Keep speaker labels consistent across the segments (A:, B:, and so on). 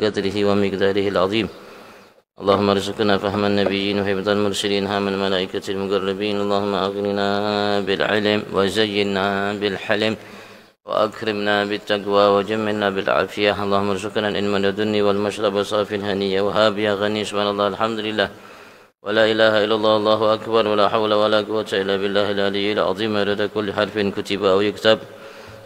A: قدره ومقداره العظيم. اللهم ارزقنا فهم النبيين وحفظ المرسلين هام الملائكة المقربين. اللهم أغننا بالعلم وزينا بالحلم وأكرمنا بالتقوى وجملنا بالعافية. اللهم ارزقنا العلم لدني والمشرب صافي الهنية وهاب يا غني. سبحان الله الحمد لله ولا إله إلا الله الله أكبر ولا حول ولا قوة إلا بالله العلي العظيم. عدد كل حرف كتب أو يكتب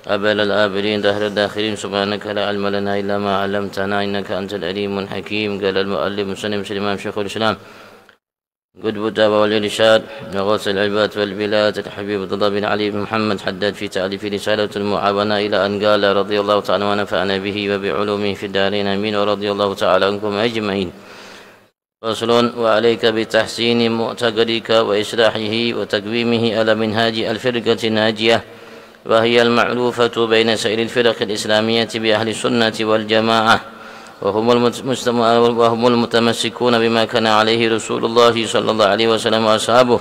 A: أبل الآبرين دهر الداخرين. سبحانك لا علم لنا إلا ما علمتنا إنك أنت العليم الحكيم. قال المؤلف مسلم سليمان شيخ الإسلام قطب الدعوة والإرشاد وغوث العباد والبلاد الحبيب عبد الله بن علي بن محمد حداد في تأليف رسالة المعاونة إلى أن قال رضي الله تعالى ونفعنا به وبعلومه في الدارين آمين ورضي الله تعالى عنكم أجمعين. فصل: وعليك بتحسين معتقدك وإصلاحه وتقويمه على منهاج الفرقة الناجية، وهي المعروفة بين سائر الفرق الإسلامية بأهل السنة والجماعة، وهم المتمسكون بما كان عليه رسول الله صلى الله عليه وسلم وأصحابه.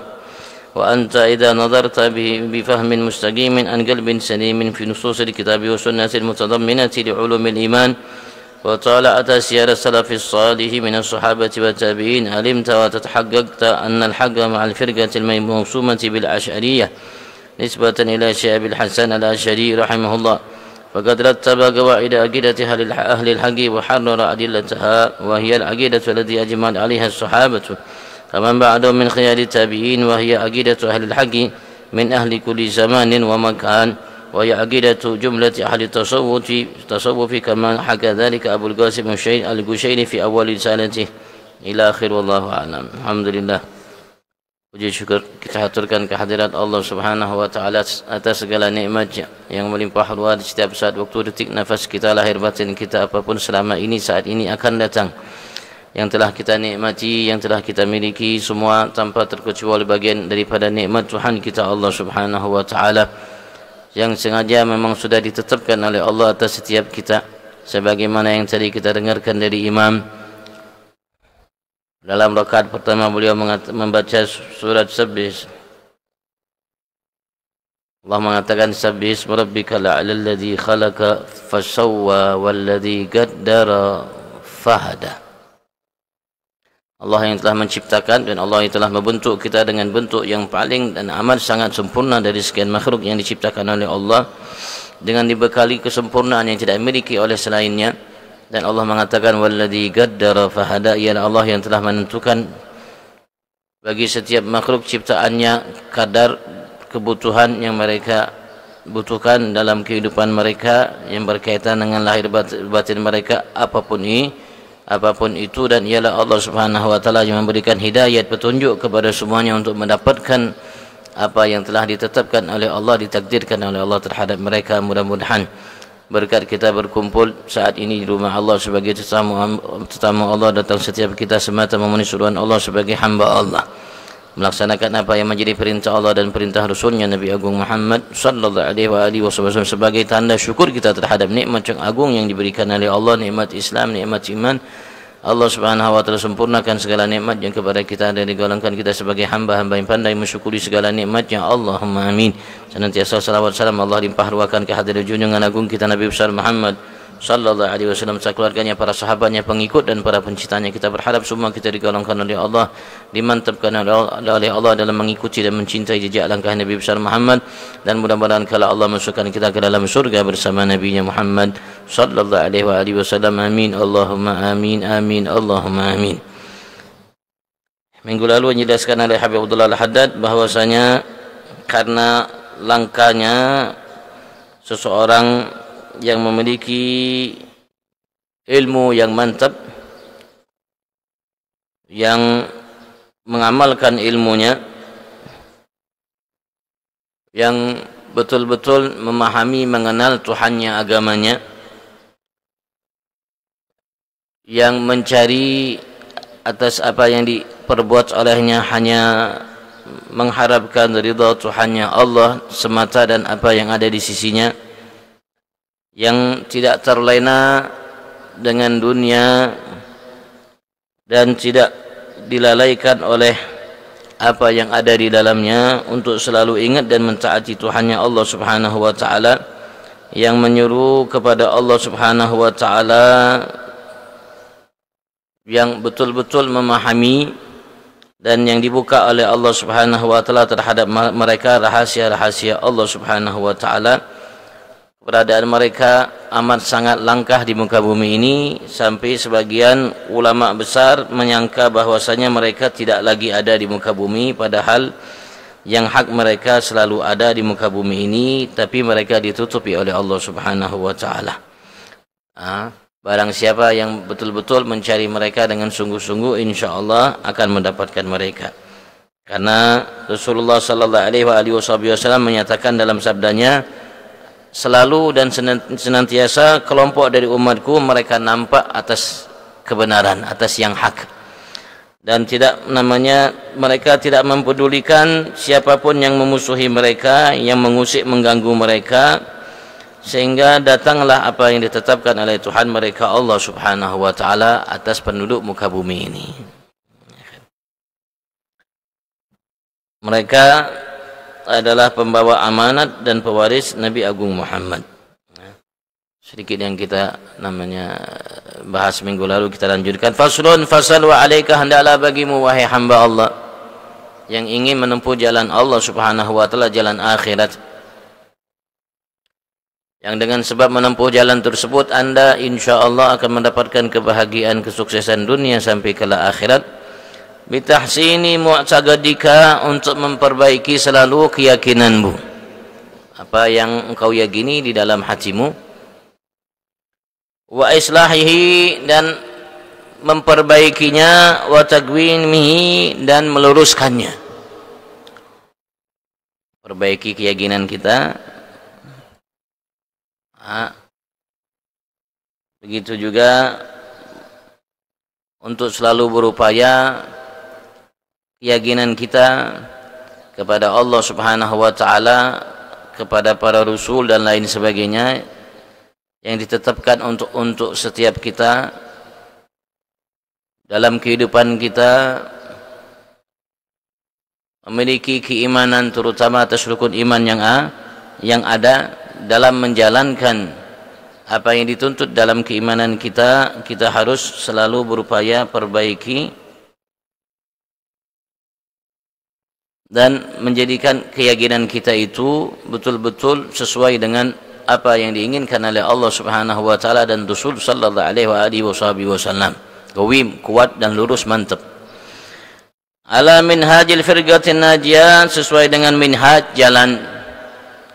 A: وأنت إذا نظرت بفهم مستقيم عن قلب سليم في نصوص الكتاب والسنة المتضمنة لعلوم الإيمان، وطالعت سير السلف الصالح من الصحابة والتابعين، علمت وتتحققت أن الحق مع الفرقة الموسومة بالأشعرية نسبة إلى شعب الحسن الأشعري رحمه الله، فقد رتب قواعد عقيدة أهل الحق وحرر أدلتها، وهي العقيدة التي أجمع عليها الصحابة فمن بعدهم من خيار التابعين، وهي عقيدة أهل الحق من أهل كل زمان ومكان، وهي عقيدة جملة أهل التصوف كما حكى ذلك أبو القاسم القشيري في أول رسالته إلى آخر. والله أعلم. الحمد لله. Puji syukur kita haturkan kehadirat Allah Subhanahu wa taala atas segala nikmat-Nya yang melimpah ruah di setiap saat, waktu, detik, nafas kita, lahir batin kita, apapun selama ini, saat ini, akan datang, yang telah kita nikmati, yang telah kita miliki, semua tanpa terkecuali bagian daripada nikmat Tuhan kita Allah Subhanahu wa taala yang sengaja memang sudah ditetapkan oleh Allah atas setiap kita, sebagaimana yang tadi kita dengarkan dari imam. Dalam rakaat pertama beliau membaca surat Sabbih. Allah mengatakan Sabbih rabbikal a'la alladzi khalaqa fasawwa walladzi qaddara fahada. Allah yang telah menciptakan dan Allah yang telah membentuk kita dengan bentuk yang paling dan amat sangat sempurna dari sekian makhluk yang diciptakan oleh Allah, dengan dibekali kesempurnaan yang tidak dimiliki oleh selainnya. Dan Allah mengatakan walladzi qaddara fahada, ialah Allah yang telah menentukan bagi setiap makhluk ciptaannya kadar kebutuhan yang mereka butuhkan dalam kehidupan mereka yang berkaitan dengan lahir batin mereka, apapun itu, dan ialah Allah Subhanahu wa taala yang memberikan hidayat, petunjuk kepada semuanya untuk mendapatkan apa yang telah ditetapkan oleh Allah, ditakdirkan oleh Allah terhadap mereka. Mudah-mudahan berkat kita berkumpul saat ini di rumah Allah sebagai tetamu Allah, datang setiap kita semata memenuhi suruhan Allah sebagai hamba Allah, melaksanakan apa yang menjadi perintah Allah dan perintah Rasulnya Nabi Agung Muhammad sallallahu alaihi wasallam sebagai tanda syukur kita terhadap nikmat yang agung yang diberikan oleh Allah, nikmat Islam, nikmat iman. Allah Subhanahu wa taala sempurnakan segala nikmat yang kepada kita dan digolongkan kita sebagai hamba-hamba yang pandai mensyukuri segala nikmatnya. Allahumma amin. Senantiasa salawat salam Allah limpah ruahkan kehadiran junjungan agung kita Nabi besar Muhammad sallallahu alaihi wasallam, keluarganya, para sahabatnya, pengikut dan para pencintanya. Kita berharap semua kita digolongkan oleh Allah, dimantapkan oleh Allah dalam mengikuti dan mencintai jejak langkah Nabi besar Muhammad, dan mudah-mudahan kalau Allah masukkan kita ke dalam surga bersama Nabi-Nya Muhammad sallallahu alaihi wasallam. Amin. Allahumma amin. Amin. Allahumma amin. Minggu lalu menjelaskan oleh Habib Abdullah Al-Haddad bahwasanya karena langkahnya seseorang yang memiliki ilmu yang mantap, yang mengamalkan ilmunya, yang betul-betul memahami, mengenal Tuhannya, agamanya, yang mencari atas apa yang diperbuat olehnya hanya mengharapkan ridha Tuhannya Allah semata dan apa yang ada di sisinya, yang tidak terlena dengan dunia dan tidak dilalaikan oleh apa yang ada di dalamnya, untuk selalu ingat dan mentaati Tuhannya Allah Subhanahu wa taala, yang menyuruh kepada Allah Subhanahu wa taala yang betul-betul memahami dan yang dibuka oleh Allah Subhanahu wa taala terhadap mereka rahasia-rahasia Allah Subhanahu wa taala. Keberadaan mereka amat sangat langkah di muka bumi ini, sampai sebagian ulama besar menyangka bahwasanya mereka tidak lagi ada di muka bumi, padahal yang hak mereka selalu ada di muka bumi ini, tapi mereka ditutupi oleh Allah Subhanahu wa taala. Barang siapa yang betul-betul mencari mereka dengan sungguh-sungguh, insyaallah akan mendapatkan mereka. Karena Rasulullah sallallahu alaihi wasallam menyatakan dalam sabdanya, selalu dan senantiasa kelompok dari umatku mereka nampak atas kebenaran, atas yang hak, dan mereka tidak mempedulikan siapapun yang memusuhi mereka, yang mengusik mengganggu mereka, sehingga datanglah apa yang ditetapkan oleh Tuhan mereka Allah Subhanahu wa taala atas penduduk muka bumi ini. Mereka adalah pembawa amanat dan pewaris Nabi Agung Muhammad. Sedikit yang kita bahas minggu lalu, kita lanjutkan. Faslun, fasal wa alaika, hendaklah bagimu wahai hamba Allah yang ingin menempuh jalan Allah Subhanahu wa taala, jalan akhirat, yang dengan sebab menempuh jalan tersebut Anda insyaallah akan mendapatkan kebahagiaan, kesuksesan dunia sampai ke akhirat. Bitahsini mu'taqadika, untuk memperbaiki selalu keyakinanmu, apa yang engkau yakini di dalam hatimu. Wa islahihi, dan memperbaikinya. Wa taqwimihi, dan meluruskannya. Perbaiki keyakinan kita. Begitu juga untuk selalu berupaya keyakinan kita kepada Allah Subhanahu wa taala, kepada para rasul dan lain sebagainya yang ditetapkan untuk setiap kita dalam kehidupan kita, memiliki keimanan terutama atas rukun iman yang ada dalam menjalankan apa yang dituntut dalam keimanan kita. Kita harus selalu berupaya perbaiki dan menjadikan keyakinan kita itu betul-betul sesuai dengan apa yang diinginkan oleh Allah Subhanahu wa taala dan Rasul sallallahu alaihi wasallam. Qawim, kuat dan lurus, mantap. Ala minhajil firqatin najiyah, sesuai dengan minhaj, jalan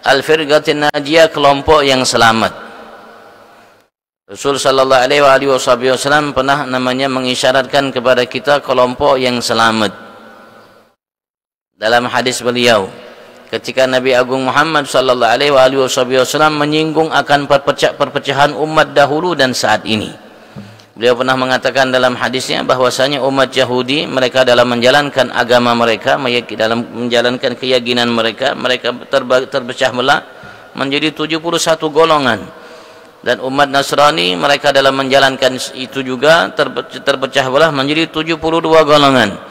A: al firqatin najiyah, kelompok yang selamat. Rasul sallallahu alaihi wasallam pernah mengisyaratkan kepada kita kelompok yang selamat. Dalam hadis beliau, ketika Nabi Agung Muhammad sallallahu alaihi wasallam menyinggung akan perpecahan umat dahulu dan saat ini, beliau pernah mengatakan dalam hadisnya bahwasanya umat Yahudi, mereka dalam menjalankan agama mereka, dalam menjalankan keyakinan mereka, mereka terpecah belah menjadi 71 golongan. Dan umat Nasrani, mereka dalam menjalankan itu juga terpecah belah menjadi 72 golongan.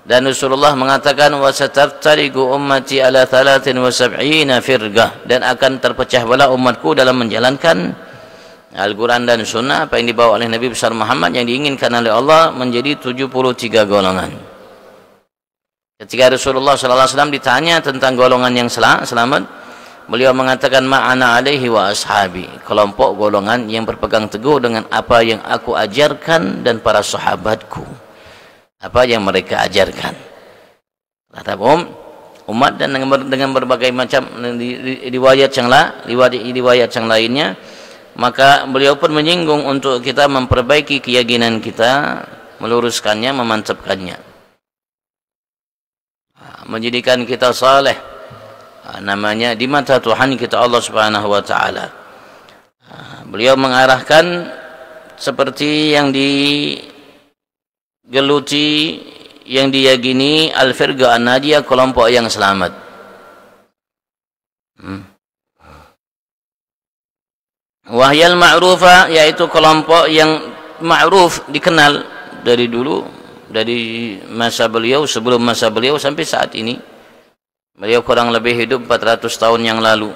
A: Dan Rasulullah mengatakan, wasataftariqu ummati ala 73 firqah, dan akan terpecah belah umatku dalam menjalankan Al-Quran dan Sunnah, apa yang dibawa oleh Nabi besar Muhammad yang diinginkan oleh Allah, menjadi 73 golongan. Ketika Rasulullah SAW ditanya tentang golongan yang selamat, beliau mengatakan, ma'ana alaihi wa ashabi, kelompok golongan yang berpegang teguh dengan apa yang aku ajarkan dan para sahabatku, apa yang mereka ajarkan. Kata umat, dan dengan berbagai macam riwayat yang lainnya, maka beliau pun menyinggung untuk kita memperbaiki keyakinan kita, meluruskannya, memantapkannya, menjadikan kita saleh di mata Tuhan kita Allah Subhanahu wa taala. Beliau mengarahkan seperti yang geluti, yang diyakini al-firqa an-najiyah, kelompok yang selamat. Wahyal ma'rufah, yaitu kelompok yang ma'ruf, dikenal dari dulu, dari masa beliau, sebelum masa beliau sampai saat ini. Beliau kurang lebih hidup 400 tahun yang lalu.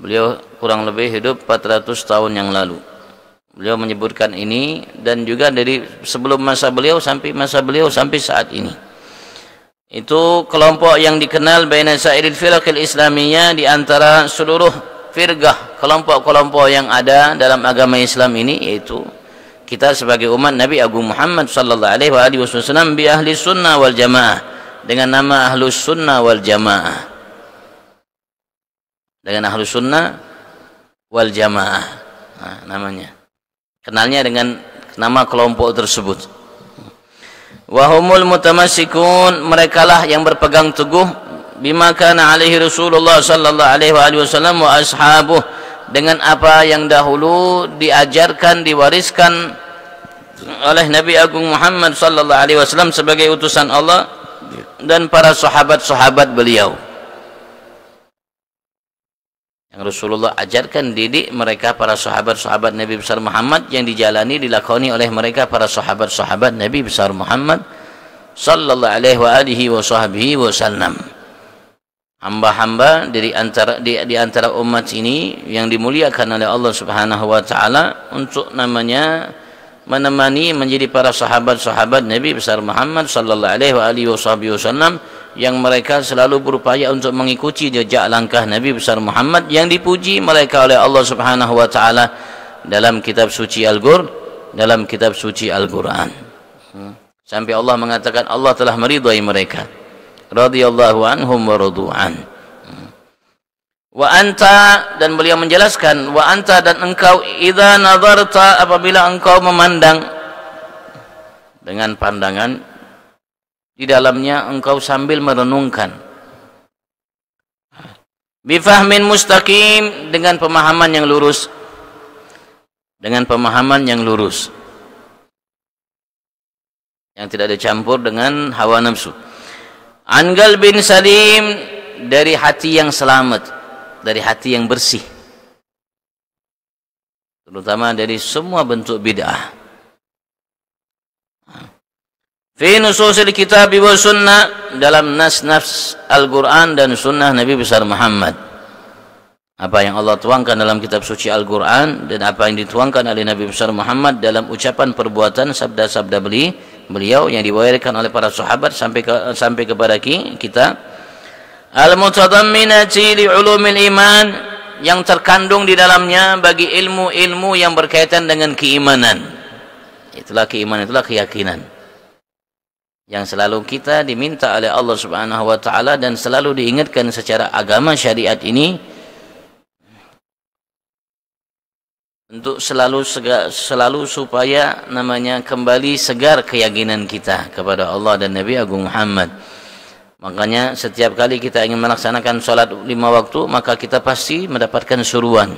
A: Beliau kurang lebih hidup 400 tahun yang lalu. Beliau menyebutkan ini, dan juga dari sebelum masa beliau sampai saat ini. Itu kelompok yang dikenal baina sa'iril firaqil islamiyah, di antara seluruh firqah, kelompok-kelompok yang ada dalam agama Islam ini, yaitu kita sebagai umat Nabi Agung Muhammad sallallahu alaihi wasallam bi ahli sunnah wal jamaah, dengan nama ahlus sunnah wal jamaah, dengan ahlus sunnah wal jamaah, namanya. Kenalnya dengan nama kelompok tersebut. Wahumul mutamassikun, merekalah yang berpegang teguh bima kana alaihi Rasulullah sallallahu alaihi wasallam wa ashabuh, dengan apa yang dahulu diajarkan, diwariskan oleh Nabi Agung Muhammad sallallahu alaihi wasallam sebagai utusan Allah dan para sahabat-sahabat beliau. Yang Rasulullah ajarkan, didik mereka para sahabat-sahabat Nabi besar Muhammad, yang dijalani, dilakoni oleh mereka para sahabat-sahabat Nabi besar Muhammad sallallahu alaihi wasallam. Hamba-hamba di antara umat ini yang dimuliakan oleh Allah Subhanahu wa taala, untuk namanya menemani, menjadi para sahabat-sahabat Nabi besar Muhammad sallallahu alaihi wasallam, yang mereka selalu berupaya untuk mengikuti jejak langkah Nabi besar Muhammad, yang dipuji mereka oleh Allah Subhanahu wa taala dalam kitab suci Al-Qur'an. Sampai Allah mengatakan Allah telah meridhai mereka, radhiyallahu anhum wa radu'an. Wa anta, dan beliau menjelaskan, wa anta, dan engkau, idza nazarta, apabila engkau memandang dengan pandangan di dalamnya engkau sambil merenungkan, bifahmin mustaqim, dengan pemahaman yang lurus, yang tidak ada campur dengan hawa nafsu. Angal bin salim, dari hati yang selamat, dari hati yang bersih, terutama dari semua bentuk bid'ah. Fi nususil kitab wa sunnah, dalam nas-nas Al-Quran dan sunnah Nabi besar Muhammad. Apa yang Allah tuangkan dalam kitab suci Al-Quran, dan apa yang dituangkan oleh Nabi besar Muhammad dalam ucapan, perbuatan, sabda-sabda beliau yang diwariskan oleh para sahabat sampai kepada kita. Al-mutadamminati li'ulumil iman, yang terkandung di dalamnya bagi ilmu-ilmu yang berkaitan dengan keimanan. Itulah keimanan, itulah keyakinan yang selalu kita diminta oleh Allah Subhanahu wa taala, dan selalu diingatkan secara agama syariat ini, untuk selalu supaya namanya kembali segar keyakinan kita kepada Allah dan Nabi Agung Muhammad. Makanya setiap kali kita ingin melaksanakan sholat 5 waktu, maka kita pasti mendapatkan suruhan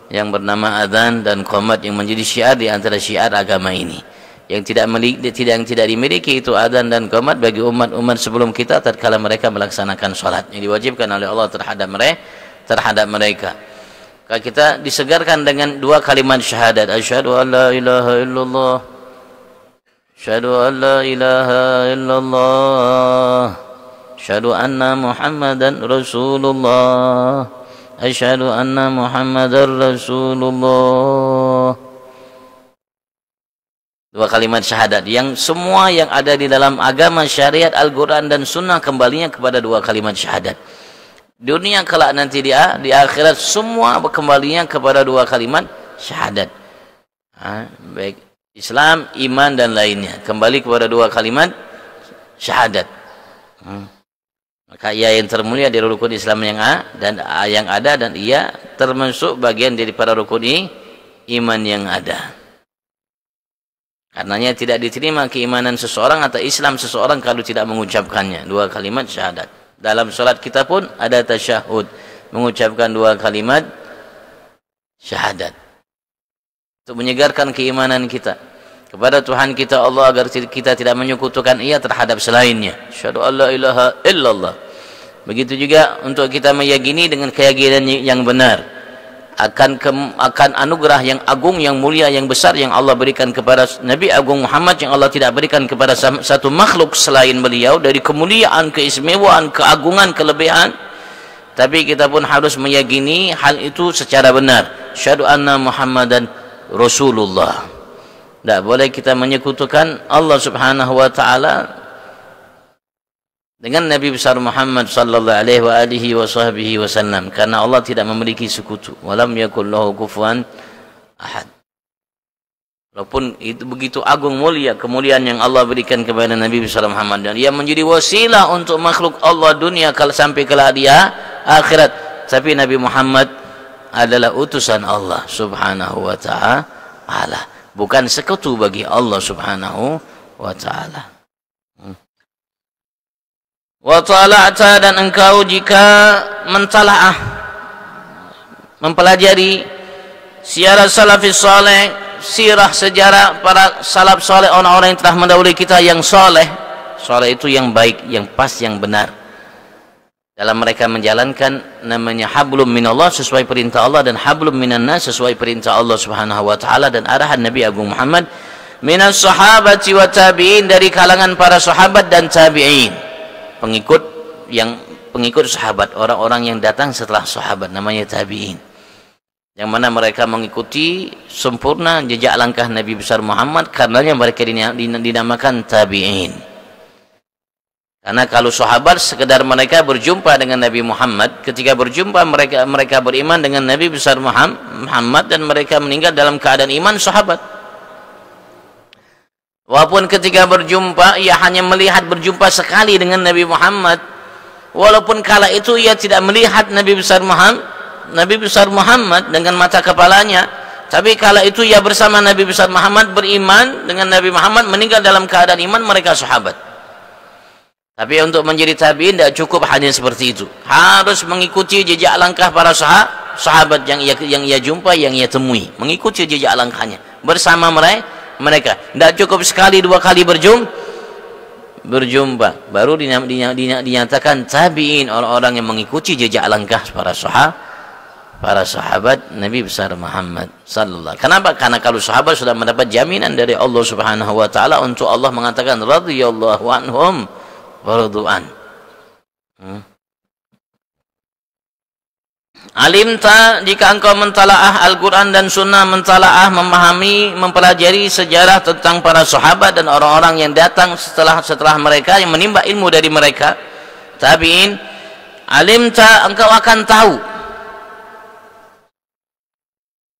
A: yang bernama adzan dan qomat, yang menjadi syiar di antara syiar agama ini. Yang tidak dimiliki itu adzan dan qomat bagi umat-umat sebelum kita tatkala mereka melaksanakan sholat yang diwajibkan oleh Allah terhadap mereka. Kita disegarkan dengan 2 kalimat syahadat, asyhadu an la ilaha illallah, asyhadu an la ilaha illallah, asyhadu anna muhammadan rasulullah, asyhadu anna muhammadar rasulullah. 2 kalimat syahadat yang semua yang ada di dalam agama syariat Al-Quran dan sunnah kembalinya kepada 2 kalimat syahadat. Dunia kelak nanti di akhirat semua kembalinya kepada 2 kalimat syahadat. Baik Islam, iman dan lainnya kembali kepada 2 kalimat syahadat. Maka ia yang termulia dari rukun Islam yang ada, dan ia termasuk bagian daripada rukun iman yang ada. Karenanya tidak diterima keimanan seseorang atau Islam seseorang kalau tidak mengucapkannya 2 kalimat syahadat. Dalam salat kita pun ada tasyahud, mengucapkan 2 kalimat syahadat untuk menyegarkan keimanan kita kepada Tuhan kita Allah, agar kita tidak menyekutukan ia terhadap selainnya. Asyhadu an la ilaha illallah. Begitu juga untuk kita meyakini dengan keyakinan yang benar akan anugerah yang agung, yang mulia, yang besar yang Allah berikan kepada Nabi Agung Muhammad, yang Allah tidak berikan kepada satu makhluk selain beliau, dari kemuliaan, keistimewaan, keagungan, kelebihan. Tapi kita pun harus meyakini hal itu secara benar. Asyhadu anna Muhammadan Rasulullah. Tidak boleh kita menyekutukan Allah Subhanahu wa taala dengan Nabi besar Muhammad sallallahu alaihi wasallam, karena Allah tidak memiliki sekutu. Walam yakul lahu kufuwan ahad. Walaupun itu begitu agung mulia kemuliaan yang Allah berikan kepada Nabi besar Muhammad, dan ia menjadi wasilah untuk makhluk Allah dunia kalau sampai kelak dia akhirat, tapi Nabi Muhammad adalah utusan Allah Subhanahu wa taala, bukan sekutu bagi Allah Subhanahu wa taala. Wa tala'ta, dan engkau jika mentalaah, mempelajari sirah salafis saleh, sirah sejarah para salaf saleh, orang-orang yang telah mendahului kita yang saleh. Saleh itu yang baik, yang pas, yang benar dalam mereka menjalankan namanya hablum minallah sesuai perintah Allah, dan hablum minannas sesuai perintah Allah Subhanahu wa taala dan arahan Nabi Agung Muhammad, minas sahabati wa tabi'in, dari kalangan para sahabat dan tabi'in, pengikut sahabat, orang-orang yang datang setelah sahabat, namanya tabi'in, yang mana mereka mengikuti sempurna jejak langkah Nabi besar Muhammad, karenanya mereka dinamakan tabi'in. Karena kalau sahabat sekedar mereka berjumpa dengan Nabi Muhammad, ketika berjumpa mereka beriman dengan Nabi besar Muhammad, dan mereka meninggal dalam keadaan iman sahabat. Walaupun ketika berjumpa ia hanya melihat berjumpa sekali dengan Nabi Muhammad, walaupun kala itu ia tidak melihat Nabi besar Muhammad dengan mata kepalanya, tapi kala itu ia bersama Nabi besar Muhammad, beriman dengan Nabi Muhammad, meninggal dalam keadaan iman, mereka sahabat. Tapi untuk menjadi tabi'in tidak cukup hanya seperti itu, harus mengikuti jejak langkah para sahabat yang ia jumpa, yang ia temui, mengikuti jejak langkahnya bersama mereka. Tidak cukup sekali dua kali berjumpa baru dinyatakan tabi'in, orang-orang yang mengikuti jejak langkah para sahabat Nabi besar Muhammad sallallahu. Kenapa? Karena kalau sahabat sudah mendapat jaminan dari Allah Subhanahu wa taala, untuk Allah mengatakan radhiyallahu anhum wa radu'an. Alimta, jika engkau mentalaah Al-Quran dan Sunnah, mentalaah, memahami, mempelajari sejarah tentang para sahabat dan orang-orang yang datang setelah mereka, yang menimba ilmu dari mereka, tabi'in, alimta, engkau akan tahu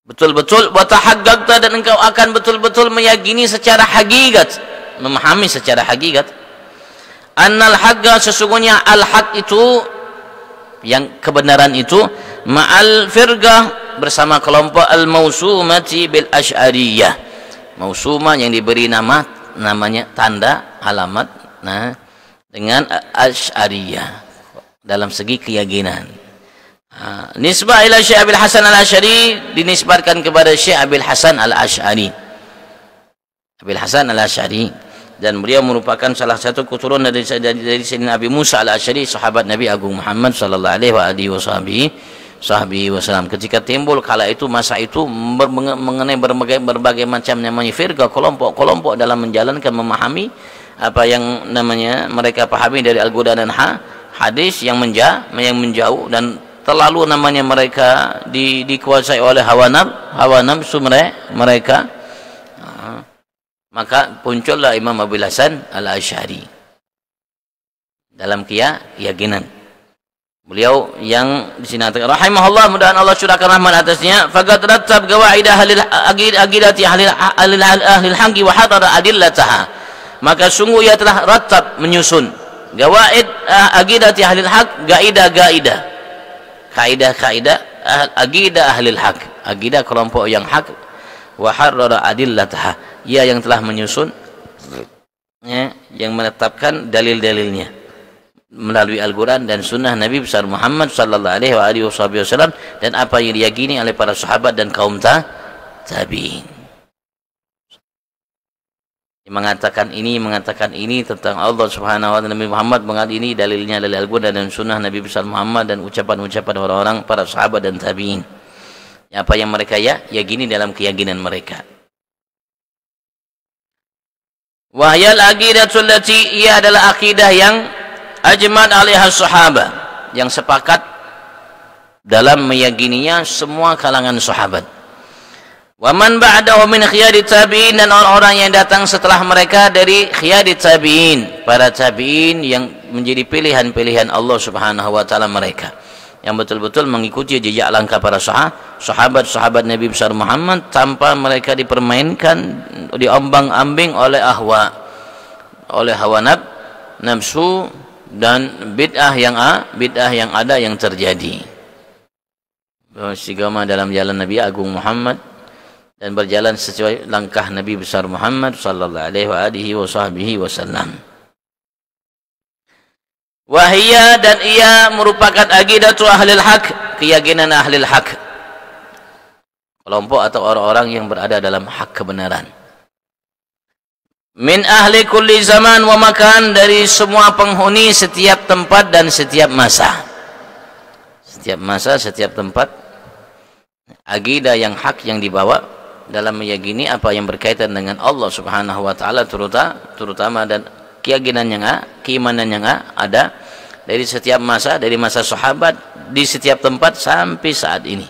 A: betul-betul, wa tahaggaqta, dan engkau akan betul-betul meyakini secara hakikat, memahami secara hakikat, annal haqqa, sesungguhnya al-haq itu, yang kebenaran itu, ma'al firqah, bersama kelompok al-mausumati bil asy'ariyah, mausumah yang diberi namanya tanda alamat dengan asy'ariyah dalam segi keyakinan. Nisbah ila Syekh Abil Hasan al-Asy'ari, dinisbatkan kepada Syekh Abil Hasan al-Asy'ari, Abil Hasan al-Asy'ari, dan beliau merupakan salah satu keturunan dari Sayyidina Abi Musa al-Asy'ari, sahabat Nabi Agung Muhammad sallallahu alaihi wasallam. Ketika timbul kala itu, masa itu, mengenai berbagai macam namanya firqah, kelompok dalam menjalankan, memahami apa yang namanya mereka pahami dari Al-Quran dan hadis yang menjauh, dan terlalu namanya mereka dikuasai oleh hawa nafsu mereka. Maka muncullah Imam Abil Hasan al-Asy'ari dalam keyakinan. Beliau yang di sini rahimahullah, mudah-mudahan Allah curahkan rahmat atasnya, faqad rattab qawaid aqidati ahli al-haqq wa hadara adillataha, maka sungguh ia telah rattab, menyusun qawaid aqidati ahli al-haqq, kaidah aqidah ahli al-haqq, aqidah kelompok yang hak, wa hadara adillataha, ia yang telah menyusun, yang menetapkan dalil-dalilnya melalui Al-Quran dan Sunnah Nabi besar Muhammad sallallahu alaihi wasallam, dan apa yang diyakini oleh para sahabat dan kaum tabi'in. Mengatakan ini tentang Allah Subhanahu wa taala, Nabi Muhammad mengatakan ini dalilnya dari Al-Quran dan Sunnah Nabi besar Muhammad, dan ucapan-ucapan orang-orang para sahabat dan tabi'in, apa yang mereka yakini dalam keyakinan mereka. Wahyal aqidatul lati, ia adalah akidah yang ajmad alaiha sahabah, yang sepakat dalam meyakininya semua kalangan sahabat. Wa man ba'dahu min khiyadit tabi'in, dan orang-orang yang datang setelah mereka dari khiyadit tabi'in, para tabi'in yang menjadi pilihan-pilihan Allah Subhanahu wa taala mereka, yang betul-betul mengikuti jejak langkah para sahabat Nabi besar Muhammad tanpa mereka dipermainkan, diombang-ambing oleh hawa nafsu dan bid'ah yang ada yang terjadi. Istiqamah dalam jalan Nabi Agung Muhammad dan berjalan sesuai langkah Nabi besar Muhammad sallallahu alaihi wasallam. Wahia, dan ia merupakan aqidatu ahlil haq, keyakinan ahlil haq, kelompok atau orang-orang yang berada dalam hak kebenaran. Min ahli kulli zaman wa makan, dari semua penghuni setiap tempat dan setiap masa. Setiap masa, setiap tempat, aqidah yang hak yang dibawa dalam meyakini apa yang berkaitan dengan Allah Subhanahu wa taala, terutama dan keyakinan yang keimanan yang ada dari setiap masa, dari masa sahabat, di setiap tempat sampai saat ini,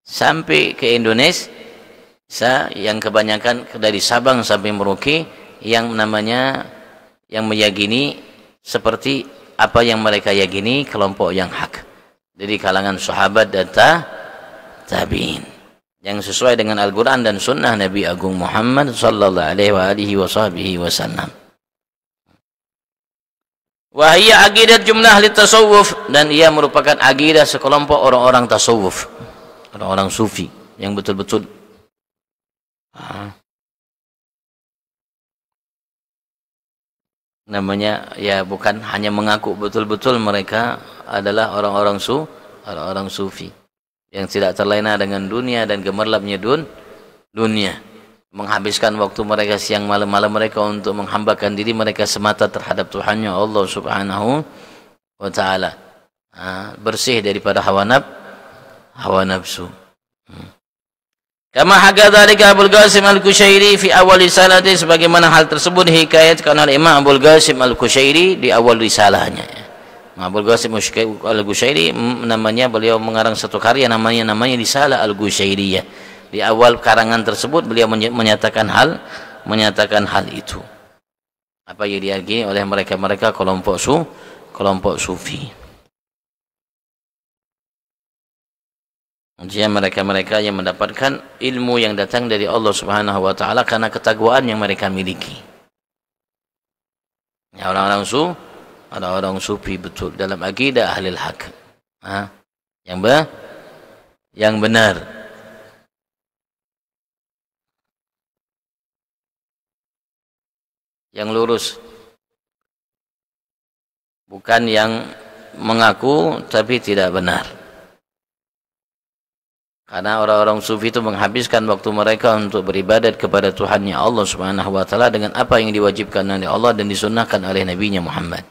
A: sampai ke Indonesia, yang kebanyakan dari Sabang sampai Merauke, yang meyakini seperti apa yang mereka yakini kelompok yang hak dari kalangan sahabat dan tabi'in, yang sesuai dengan Al-Quran dan Sunnah Nabi Agung Muhammad sallallahu alaihi wasallam. Wahia aqidat jumlah ahli tasawuf, dan ia merupakan aqidah sekelompok orang-orang tasawuf, orang-orang sufi yang betul-betul namanya ya, bukan hanya mengaku, betul-betul mereka adalah orang-orang sufi yang tidak terlena dengan dunia dan gemerlapnya dunia, menghabiskan waktu mereka siang malam mereka untuk menghambakan diri mereka semata terhadap Tuhannya Allah Subhanahu wa taala, bersih daripada hawa nafsu. Kama hakadzalika Abul Qasim Al-Kushairi fi awal risalati, sebagaimana hal tersebut dihikayatkan oleh Imam Abul Qasim Al-Kushairi di awal risalahnya. Abul Qasim Al-Kushairi namanya, beliau mengarang satu karya namanya Risalah Al-Kushairiyah. Di awal karangan tersebut beliau menyatakan hal itu, apa yang diyakini oleh mereka kelompok sufi. Jadi mereka yang mendapatkan ilmu yang datang dari Allah Subhanahu wa taala karena ketakwaan yang mereka miliki. Ya, orang-orang sufi betul dalam akidah ahlil haq. Yang benar. Yang lurus. Bukan yang mengaku tapi tidak benar. Karena orang-orang sufi itu menghabiskan waktu mereka untuk beribadat kepada Tuhannya Allah Subhanahu wa taala dengan apa yang diwajibkan oleh Allah dan disunnahkan oleh Nabi-Nya Muhammad.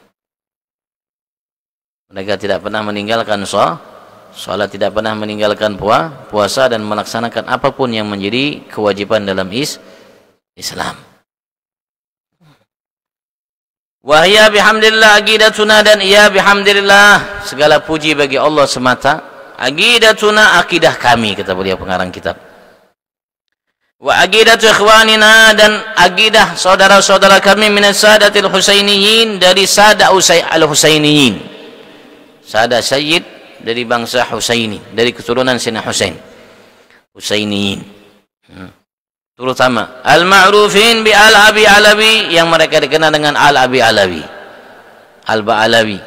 A: Mereka tidak pernah meninggalkan salat, tidak pernah meninggalkan puasa, dan melaksanakan apapun yang menjadi kewajiban dalam Islam. Wahya bihamdillah aqidatuna, dan ia bihamdillah segala puji bagi Allah semata. Aqidatuna, akidah kami, kata beliau pengarang kitab. Wa aqidatu ikhwanina, dan akidah saudara-saudara kami minas sadatil husainiyin, dari sada al-husainiyin. Sada sayyid dari bangsa Husaini, dari keturunan Sayyidina Husainiyin. Terutama al-ma'rufin bi al-abi alawi, yang mereka dikenal dengan al-abi alawi, al-ba'alawi,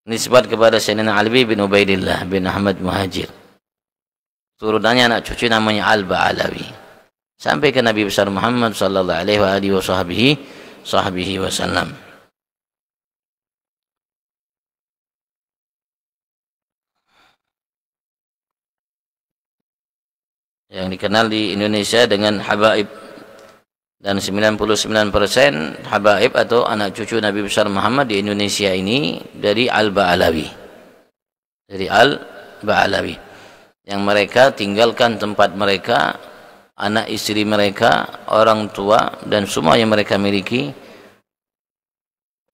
A: nisbat kepada Sayyidina Ali bin Ubaidillah bin Ahmad Muhajir. Turunannya anak cucu namanya Al-Ba'alawi. Sampai ke Nabi besar Muhammad sallallahu alaihi wasallam. Yang dikenal di Indonesia dengan habaib, dan 99% habaib atau anak cucu Nabi besar Muhammad di Indonesia ini dari Al-Ba'alawi, yang mereka tinggalkan tempat mereka, anak istri mereka, orang tua, dan semua yang mereka miliki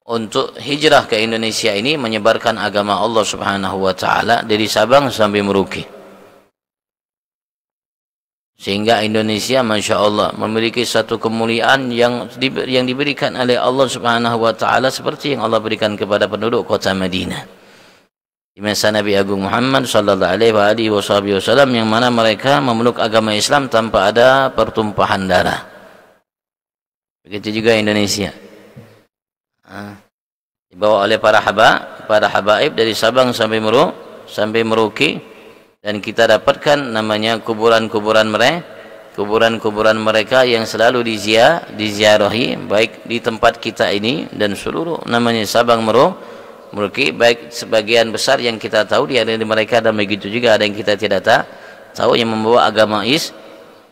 A: untuk hijrah ke Indonesia ini, menyebarkan agama Allah Subhanahu wa taala dari Sabang sampai Merauke. Sehingga Indonesia Masya Allah memiliki satu kemuliaan yang diberikan oleh Allah Subhanahu wa Ta'ala seperti yang Allah berikan kepada penduduk kota Madinah di masa Nabi Agung Muhammad sallallahu alaihi wasallam, yang mana mereka memeluk agama Islam tanpa ada pertumpahan darah. Begitu juga Indonesia. Dibawa oleh para habaib dari Sabang sampai Merauke, dan kita dapatkan namanya kuburan-kuburan mereka yang selalu diziarahi baik di tempat kita ini dan seluruh namanya Sabang Merauke, baik sebagian besar yang kita tahu di mereka, dan begitu juga ada yang kita tidak tahu yang membawa agama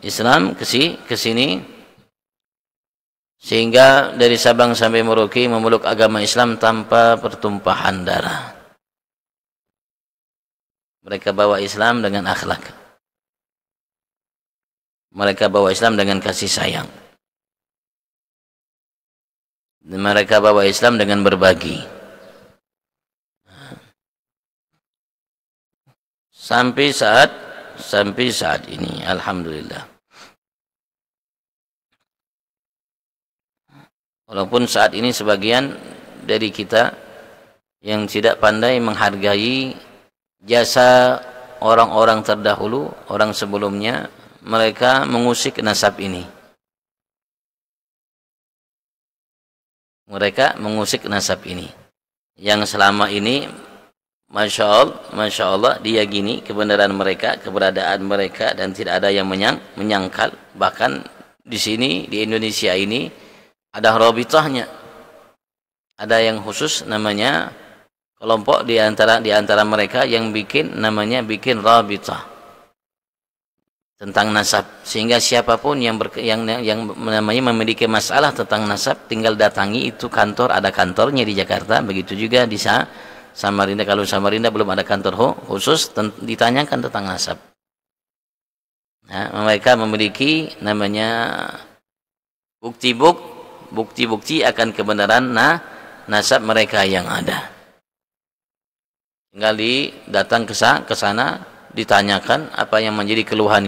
A: Islam ke sini, sehingga dari Sabang sampai Merauke memeluk agama Islam tanpa pertumpahan darah. Mereka bawa Islam dengan akhlak. Mereka bawa Islam dengan kasih sayang. Dan mereka bawa Islam dengan berbagi. Sampai saat ini, alhamdulillah. Walaupun saat ini sebagian dari kita yang tidak pandai menghargai jasa orang-orang terdahulu, orang sebelumnya, mereka mengusik nasab ini. Mereka mengusik nasab ini. Yang selama ini Masya Allah diyakini kebenaran mereka, keberadaan mereka, dan tidak ada yang menyangkal. Bahkan di sini di Indonesia ini ada rabitahnya, ada yang khusus namanya kelompok di antara mereka yang bikin rabitah tentang nasab, sehingga siapapun yang namanya memiliki masalah tentang nasab tinggal datangi itu kantor, ada kantornya di Jakarta. Begitu juga di Samarinda, kalau Samarinda belum ada kantor khusus ditanyakan tentang nasab. Nah, mereka memiliki namanya bukti-bukti akan kebenaran nasab mereka yang ada. Tinggal datang ke sana, ditanyakan apa yang menjadi keluhan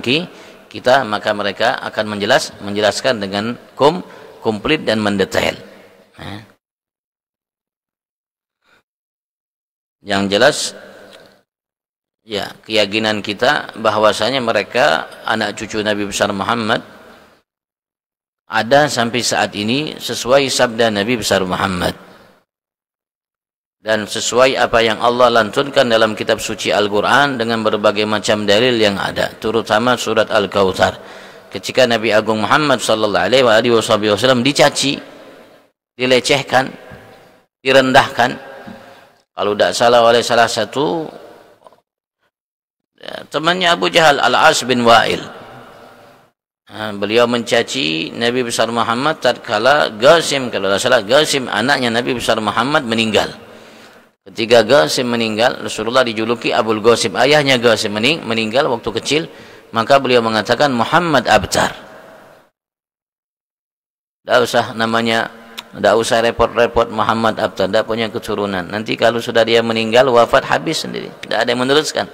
A: kita, maka mereka akan menjelaskan dengan komplit dan mendetail. Nah, yang jelas ya, keyakinan kita bahwasanya mereka anak cucu Nabi besar Muhammad ada sampai saat ini sesuai sabda Nabi besar Muhammad dan sesuai apa yang Allah lantunkan dalam kitab suci Al-Quran dengan berbagai macam dalil yang ada, terutama surat Al-Kautsar. Ketika Nabi Agung Muhammad sallallahu alaihi wasallam dicaci, dilecehkan, direndahkan, kalau tidak salah oleh salah satu temannya Abu Jahal, Al-As bin Wa'il. Beliau mencaci Nabi besar Muhammad tatkala Qasim, kalau tidak salah Qasim anaknya Nabi besar Muhammad meninggal. Ketika Qasim meninggal, Rasulullah dijuluki Abul Qasim, ayahnya Qasim meninggal waktu kecil, maka beliau mengatakan Muhammad Abtar. Tidak usah repot-repot Muhammad Abtar, tidak punya keturunan. Nanti kalau sudah dia meninggal, wafat, habis sendiri. Tidak ada yang meneruskan.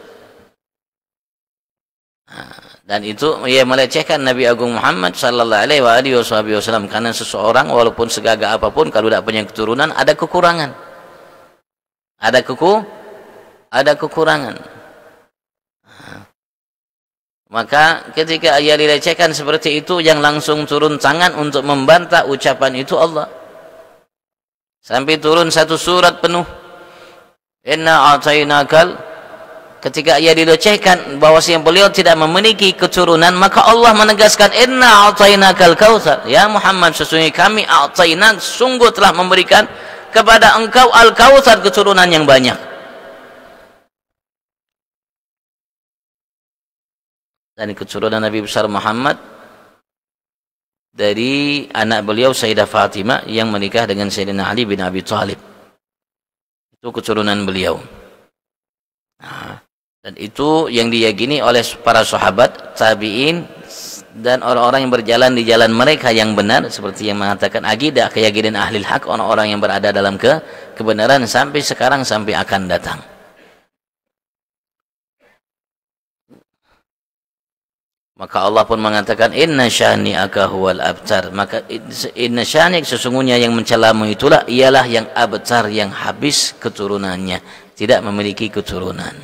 A: Dan itu ia melecehkan Nabi Agung Muhammad sallallahu alaihi wasallam, karena seseorang walaupun segagah apapun kalau tidak punya keturunan ada kekurangan. Ada kekurangan. Maka ketika ia dilecehkan seperti itu, yang langsung turun tangan untuk membantah ucapan itu Allah. Sampai turun satu surat penuh. Inna a'tainakal. Ketika ia dilecehkan bahwasanya beliau tidak memiliki keturunan, maka Allah menegaskan inna a'tainakal kautsar. Ya Muhammad, sesungguhnya kami a'tainak, sungguh telah memberikan kepada engkau al-kautsar, keturunan yang banyak. Dan keturunan Nabi besar Muhammad dari anak beliau Sayyidah Fatimah yang menikah dengan Sayyidina Ali bin Abi Thalib. Itu keturunan beliau. Dan itu yang diyakini oleh para sahabat, tabi'in, dan orang-orang yang berjalan di jalan mereka yang benar, seperti yang mengatakan akidah, keyakinan ahli hak, orang-orang yang berada dalam kebenaran sampai sekarang, sampai akan datang. Maka Allah pun mengatakan inna syani'aka huwal abtar. Maka inna syani'ak, sesungguhnya yang mencelamu itulah ialah yang abtar, yang habis keturunannya, tidak memiliki keturunan.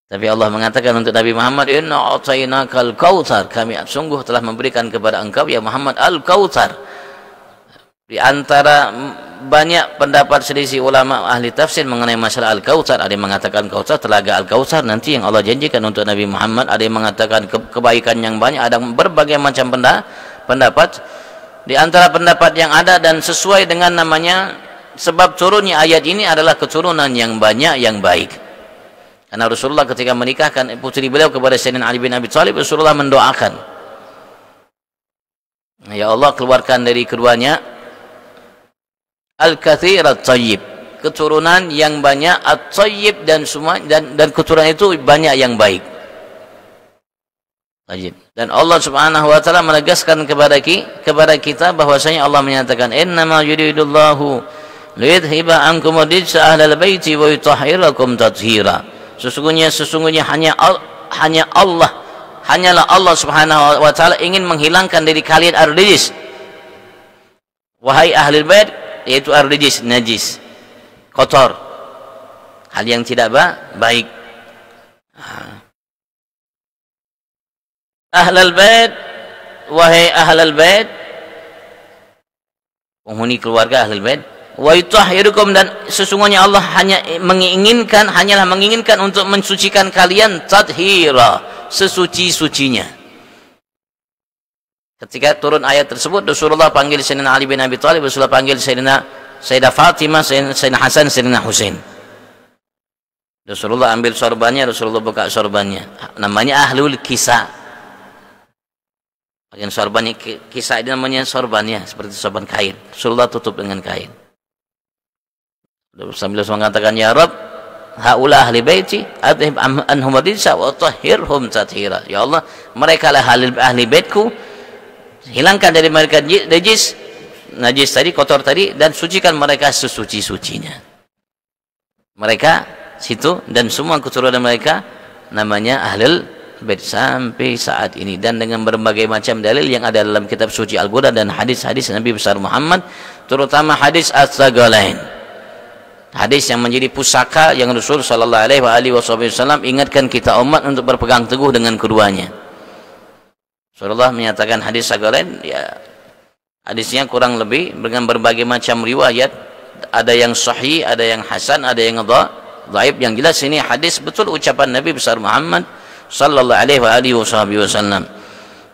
A: Tapi Allah mengatakan untuk Nabi Muhammad, inna a'tainakal kautsar, kami sungguh telah memberikan kepada engkau ya Muhammad al-kautsar. Di antara banyak pendapat selisih ulama ahli tafsir mengenai masalah al-kautsar. Ada yang mengatakan kautsar telaga al-kautsar nanti yang Allah janjikan untuk Nabi Muhammad. Ada yang mengatakan kebaikan yang banyak. Ada berbagai macam pendapat. Di antara pendapat yang ada dan sesuai dengan namanya, sebab turunnya ayat ini adalah keturunan yang banyak yang baik. Karena Rasulullah ketika menikahkan putri beliau kepada Sayyidina Ali bin Abi Thalib, Rasulullah mendoakan, ya Allah, keluarkan dari keduanya al-katsir at-thayyib, keturunan yang banyak, at-thayyib, dan semua dan keturunan itu banyak yang baik. Dan Allah Subhanahu wa taala menegaskan kepada kita bahwasanya Allah menyatakan innama yuridullahu liyudhiba ankum rijsa ahlal baiti wa yutahhirakum tathira. Sesungguhnya hanyalah Allah Subhanahu wa taala ingin menghilangkan dari kalian ar-rijs, wahai ahli bait, yaitu ar-rijs, najis, kotor, hal yang tidak baik. Ahlul bait, wahai ahlul bait, penghuni keluarga ahlul bait, wa yutahhirukum, dan sesungguhnya Allah hanyalah menginginkan untuk mensucikan kalian tathira, sesuci-sucinya. Ketika turun ayat tersebut, Rasulullah panggil Sayyidina Ali bin Abi Thalib, Rasulullah panggil Sayyidah Fatimah, Sayyidina Hasan, Sayyidina Husain. Rasulullah ambil sorbannya, Rasulullah buka sorbannya. Namanya ahlul kisah. Bagian sorbannya, kisah ini namanya sorbannya, seperti sorban kain. Rasulullah tutup dengan kain. Sambil mengatakan, ya Rabb, haula ahli baiti adhib anhum rijsa wa tahhirhum tathira. Ya Allah, mereka lah ahli baitku, hilangkan dari mereka najis tadi, kotor tadi, dan sucikan mereka sesuci-sucinya. Mereka situ dan semua keturunan mereka namanya ahlul bait sampai saat ini, dan dengan berbagai macam dalil yang ada dalam kitab suci Al-Quran dan hadis-hadis Nabi besar Muhammad, terutama hadis As-Sagalain, hadis yang menjadi pusaka yang Rasul sallallahu alaihi wasallam ingatkan kita umat untuk berpegang teguh dengan keduanya. Rasulullah menyatakan hadis Sagalain, ya, hadisnya kurang lebih dengan berbagai macam riwayat, ada yang sahih, ada yang hasan, ada yang dhaif. Yang jelas ini hadis betul ucapan Nabi besar Muhammad sallallahu alaihi wasallam,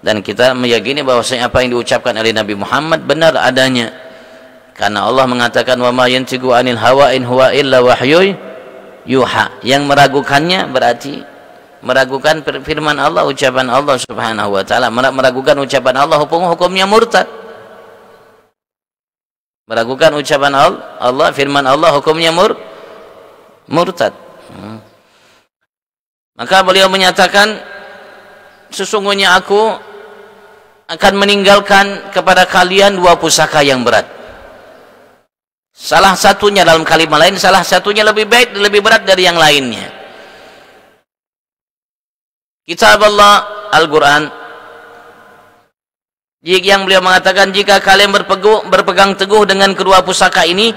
A: dan kita meyakini bahwasanya apa yang diucapkan oleh Nabi Muhammad benar adanya, karena Allah mengatakan wa ma yantiqu anil hawa in huwa illa wahyu yuha. Yang meragukannya berarti meragukan firman Allah, ucapan Allah Subhanahu wa taala. Meragukan ucapan Allah, hukumnya murtad. Meragukan ucapan Allah, firman Allah, hukumnya murtad. Maka beliau menyatakan, sesungguhnya aku akan meninggalkan kepada kalian dua pusaka yang berat. Salah satunya, dalam kalimat lain, salah satunya lebih baik dan lebih berat dari yang lainnya. Kitab Allah, Al-Quran, yang beliau mengatakan, jika kalian berpegang teguh dengan kedua pusaka ini,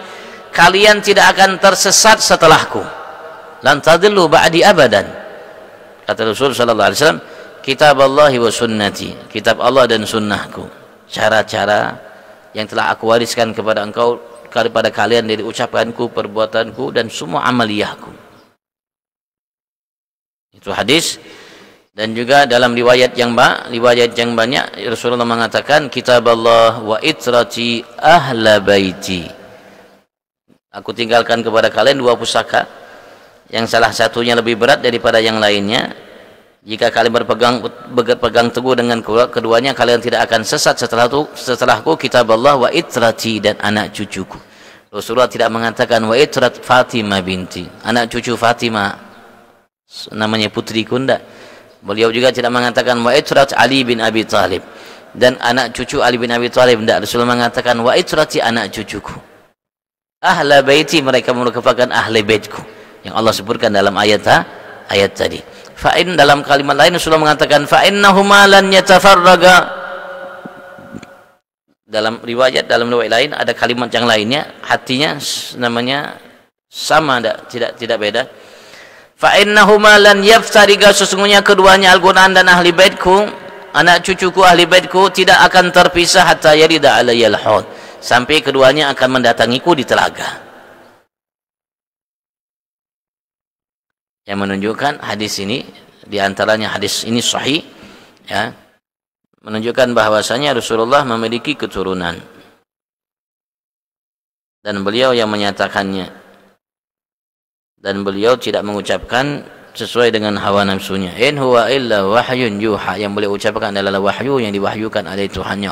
A: kalian tidak akan tersesat setelahku. Lan tadillu ba'di abadan. Kata Rasul sallallahu alaihi wasallam, kitab Allah wa sunnati, kitab Allah dan sunnahku, cara-cara yang telah aku wariskan kepada kalian dari ucapanku, perbuatanku, dan semua amaliyahku. Itu hadis. Dan juga dalam riwayat yang banyak, Rasulullah mengatakan, kitab Allah wa itrati ahla baiti, aku tinggalkan kepada kalian dua pusaka yang salah satunya lebih berat daripada yang lainnya. Jika kalian berpegang teguh dengan keduanya, kalian tidak akan sesat setelahku, kitab Allah wa itrati, dan anak cucuku. Rasulullah tidak mengatakan wa itrat Fatimah binti, anak cucu Fatimah namanya putriku, enggak. Beliau juga tidak mengatakan wa itrat Ali bin Abi Thalib, dan anak cucu Ali bin Abi Thalib, enggak. Rasulullah mengatakan wa itrati, anak cucuku. Ahla baiti, mereka merupakan ahli baitku yang Allah sebutkan dalam ayat tadi. Fa'in dalam kalimat lain Rasulullah mengatakan fa'innahuma lan yatafarraga. Dalam riwayat lain ada kalimat yang lainnya artinya namanya sama, tidak beda. Fa'innahuma lan yaftariga, sesungguhnya keduanya Al-Quran dan ahli baitku, anak cucuku ahli baitku, tidak akan terpisah hatta yarida alayyal haud, sampai keduanya akan mendatangiku di telaga. Yang menunjukkan hadis ini, diantaranya hadis ini sahih, ya, menunjukkan bahwasanya Rasulullah memiliki keturunan dan beliau yang menyatakannya, dan beliau tidak mengucapkan sesuai dengan hawa nafsunya. In huwa illa wahyun yuha, yang beliau ucapkan adalah wahyu yang diwahyukan oleh Tuhannya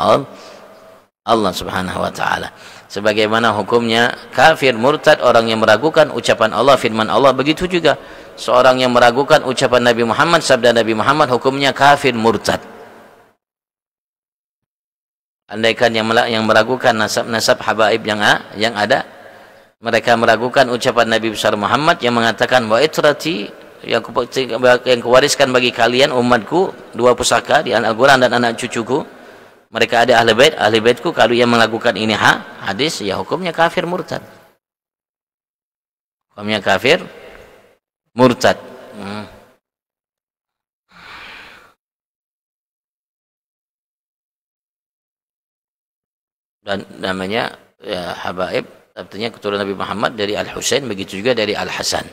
A: Allah Subhanahu wa taala. Sebagaimana hukumnya kafir murtad, orang yang meragukan ucapan Allah, firman Allah, begitu juga seorang yang meragukan ucapan Nabi Muhammad, sabda Nabi Muhammad, hukumnya kafir murtad. Andaikan yang meragukan nasab habaib yang ada, mereka meragukan ucapan Nabi besar Muhammad yang mengatakan wa itrati, yang kuwariskan bagi kalian umatku dua pusaka di Al-Quran dan anak cucuku, mereka ada ahli baitku. Kalau yang melakukan ini hadis, ya hukumnya kafir murtad. Hukumnya kafir murtad. Dan namanya ya habaib, artinya keturunan Nabi Muhammad dari Al-Husain, begitu juga dari Al-Hasan.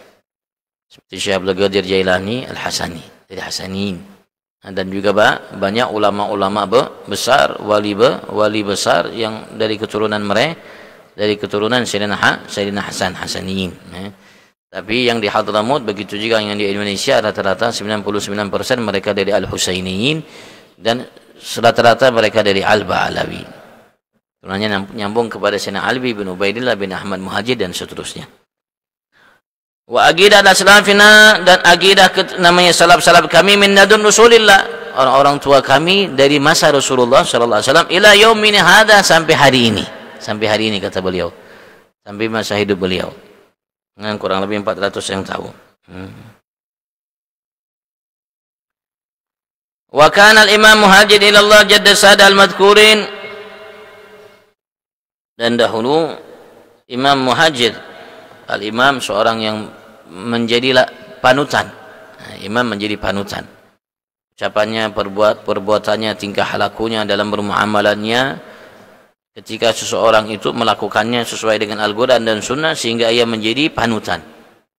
A: Seperti Syekh Abdul Qadir Jailani Al-Hasani, dari Hasanin. Dan juga banyak ulama-ulama besar, wali besar yang dari keturunan mereka, dari keturunan Sayyidina Hasan Hasaniyin. Tapi yang di Hadramaut, begitu juga yang di Indonesia, rata-rata 99% mereka dari Al-Husainiyin, dan rata-rata mereka dari Al-Ba'alawi. Turunannya nyambung kepada Sayyidina Ali bin Ubaidillah bin Ahmad Muhajir dan seterusnya. Wa aqidah salafina, dan aqidah namanya salaf kami min ladun Rasulillah, orang-orang tua kami dari masa Rasulullah sallallahu alaihi wasallam, ila yaumina hadza, sampai hari ini kata beliau, sampai masa hidup beliau, dengan kurang lebih 400 yang tahu. Wa kana al-imam muhajir ila Allah jadda sada al-madhkurin, dan dahulu Imam Muhajir, al-imam seorang yang menjadi panutan. Imam menjadi panutan. Ucapannya, perbuatannya, tingkah lakunya dalam bermuamalannya, ketika seseorang itu melakukannya sesuai dengan Al-Quran dan Sunnah, sehingga ia menjadi panutan.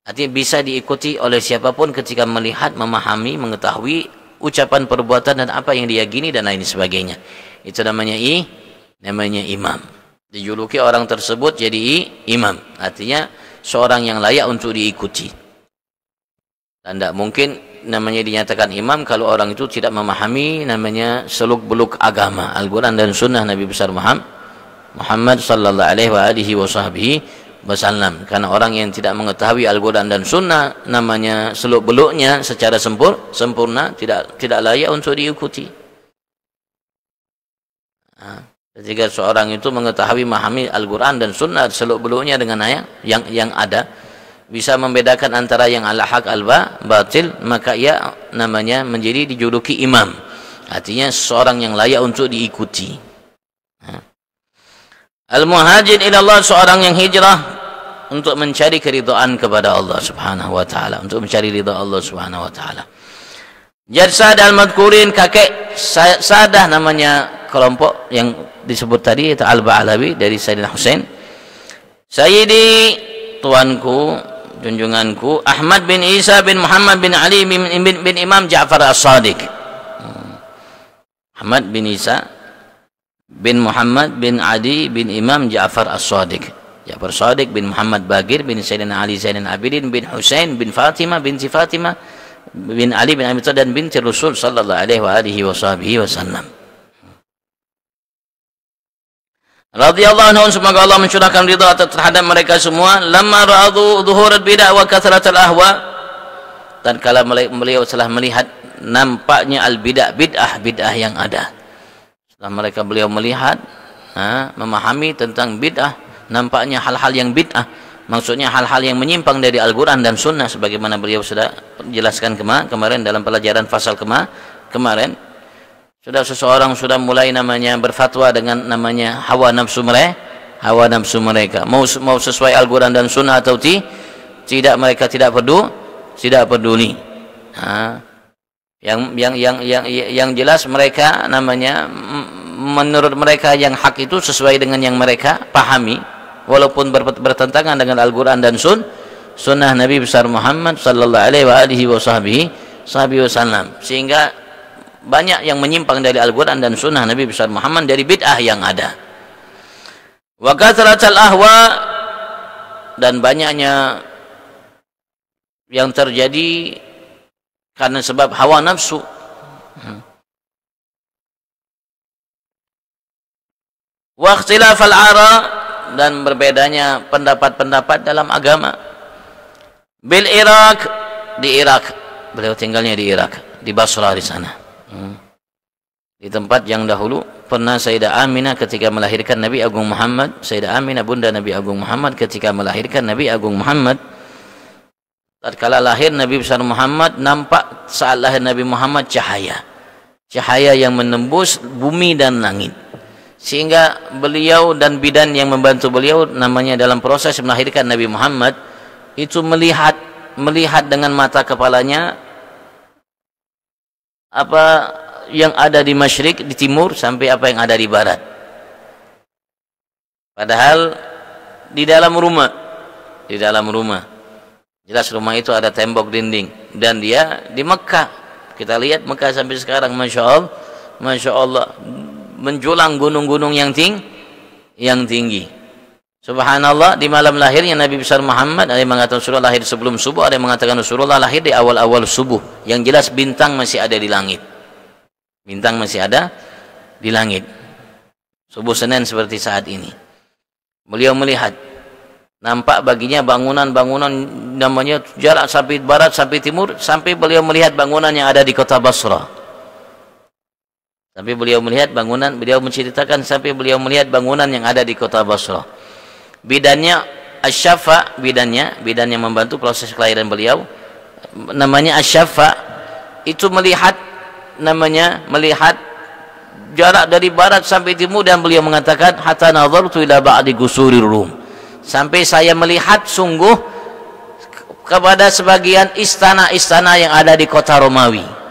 A: Artinya bisa diikuti oleh siapapun ketika melihat, memahami, mengetahui ucapan, perbuatan, dan apa yang diyakini dan lain sebagainya. Itu namanya imam. Dijuluki orang tersebut jadi imam, artinya seorang yang layak untuk diikuti. Dan tidak mungkin namanya dinyatakan imam kalau orang itu tidak memahami namanya seluk-beluk agama, Al-Quran dan Sunnah Nabi besar Muhammad sallallahu alaihi wasallam. Karena orang yang tidak mengetahui Al-Quran dan Sunnah, namanya seluk-beluknya secara sempurna, tidak layak untuk diikuti. Ketika seorang itu mengetahui, memahami Al-Quran dan Sunnah seluk-beluknya dengan yang ada, bisa membedakan antara yang al-haq al-batil, maka ia namanya menjadi dijuluki imam. Artinya seorang yang layak untuk diikuti. Al-muhajir ila Allah, seorang yang hijrah untuk mencari keridhaan kepada Allah Subhanahu wa taala, untuk mencari ridha Allah Subhanahu wa taala. Jarsad al-madhkurin, kakek Sadah namanya kelompok yang disebut tadi, itu Al-Ba'alawi dari Sayyidina Husain. Sayyidi, tuanku, junjunganku, Ahmad bin Isa bin Muhammad bin Ali bin Imam Ja'far As-Sadiq. Ahmad bin Isa bin Muhammad bin Ali bin Imam Ja'far As-Sadiq. Ja'far As-Sadiq bin Muhammad Bagir bin Sayyidina Ali Zainal Abidin bin Husain bin Fatimah binti Fatimah bin Ali bin Abi Thalib dan binti Rasul sallallahu alaihi wasallam. Radhiyallahu anhum, semoga Allah mencurahkan ridha terhadap mereka semua. Lamma ra'adu dhuhurat bid'ah wa kathratal ahwa, dan kala beliau telah melihat nampaknya bid'ah yang ada. Setelah beliau melihat, memahami tentang bid'ah, nampaknya hal-hal yang bid'ah, Maksudnya hal-hal yang menyimpang dari Al-Quran dan Sunnah, sebagaimana beliau sudah jelaskan kemarin dalam pelajaran fasal kemarin. Sudah seseorang sudah mulai namanya berfatwa dengan namanya hawa nafsu mereka. Mau sesuai Al-Quran dan Sunnah atau tidak, mereka tidak peduli. Nah, yang jelas mereka namanya menurut mereka yang hak itu sesuai dengan yang mereka pahami, walaupun bertentangan dengan Al-Quran dan Sunnah Nabi besar Muhammad sallallahu alaihi wasallam, sehingga banyak yang menyimpang dari Al-Quran dan Sunnah Nabi besar Muhammad dari bid'ah yang ada. Wa kathratul ahwa, dan banyaknya yang terjadi karena sebab hawa nafsu. Wa ikhtilafal ara, dan berbedanya pendapat-pendapat dalam agama. Bil Irak, di Irak, beliau tinggalnya di Irak, di Basra di sana. Di tempat yang dahulu pernah Sayyidah Aminah ketika melahirkan Nabi Agung Muhammad, Sayyidah Aminah bunda Nabi Agung Muhammad ketika melahirkan Nabi Agung Muhammad, tatkala lahir Nabi besar Muhammad, nampak saat lahir Nabi Muhammad cahaya yang menembus bumi dan langit, sehingga beliau dan bidan yang membantu beliau namanya dalam proses melahirkan Nabi Muhammad itu melihat dengan mata kepalanya apa yang ada di masyrik, di timur, sampai apa yang ada di barat. Padahal di dalam rumah jelas rumah itu ada tembok dinding, dan dia di Mekah. Kita lihat Mekah sampai sekarang, masya Allah menjulang gunung-gunung yang tinggi. Subhanallah, di malam lahirnya Nabi besar Muhammad, ada yang mengatakan Rasulullah lahir sebelum subuh, ada yang mengatakan Rasulullah lahir di awal-awal subuh. Yang jelas bintang masih ada di langit. Subuh Senin seperti saat ini. Beliau melihat, nampak baginya bangunan-bangunan namanya jarak sampai barat sampai timur, sampai beliau melihat bangunan yang ada di kota Basra. Beliau menceritakan sampai beliau melihat bangunan yang ada di kota Basra. Bidannya Asy-Syafa, bidan yang membantu proses kelahiran beliau namanya Asy-Syafa, itu melihat jarak dari barat sampai timur, dan beliau mengatakan hatta nazartu ila ba'di gusurir Rum, sampai saya melihat sungguh kepada sebagian istana-istana yang ada di kota Romawi.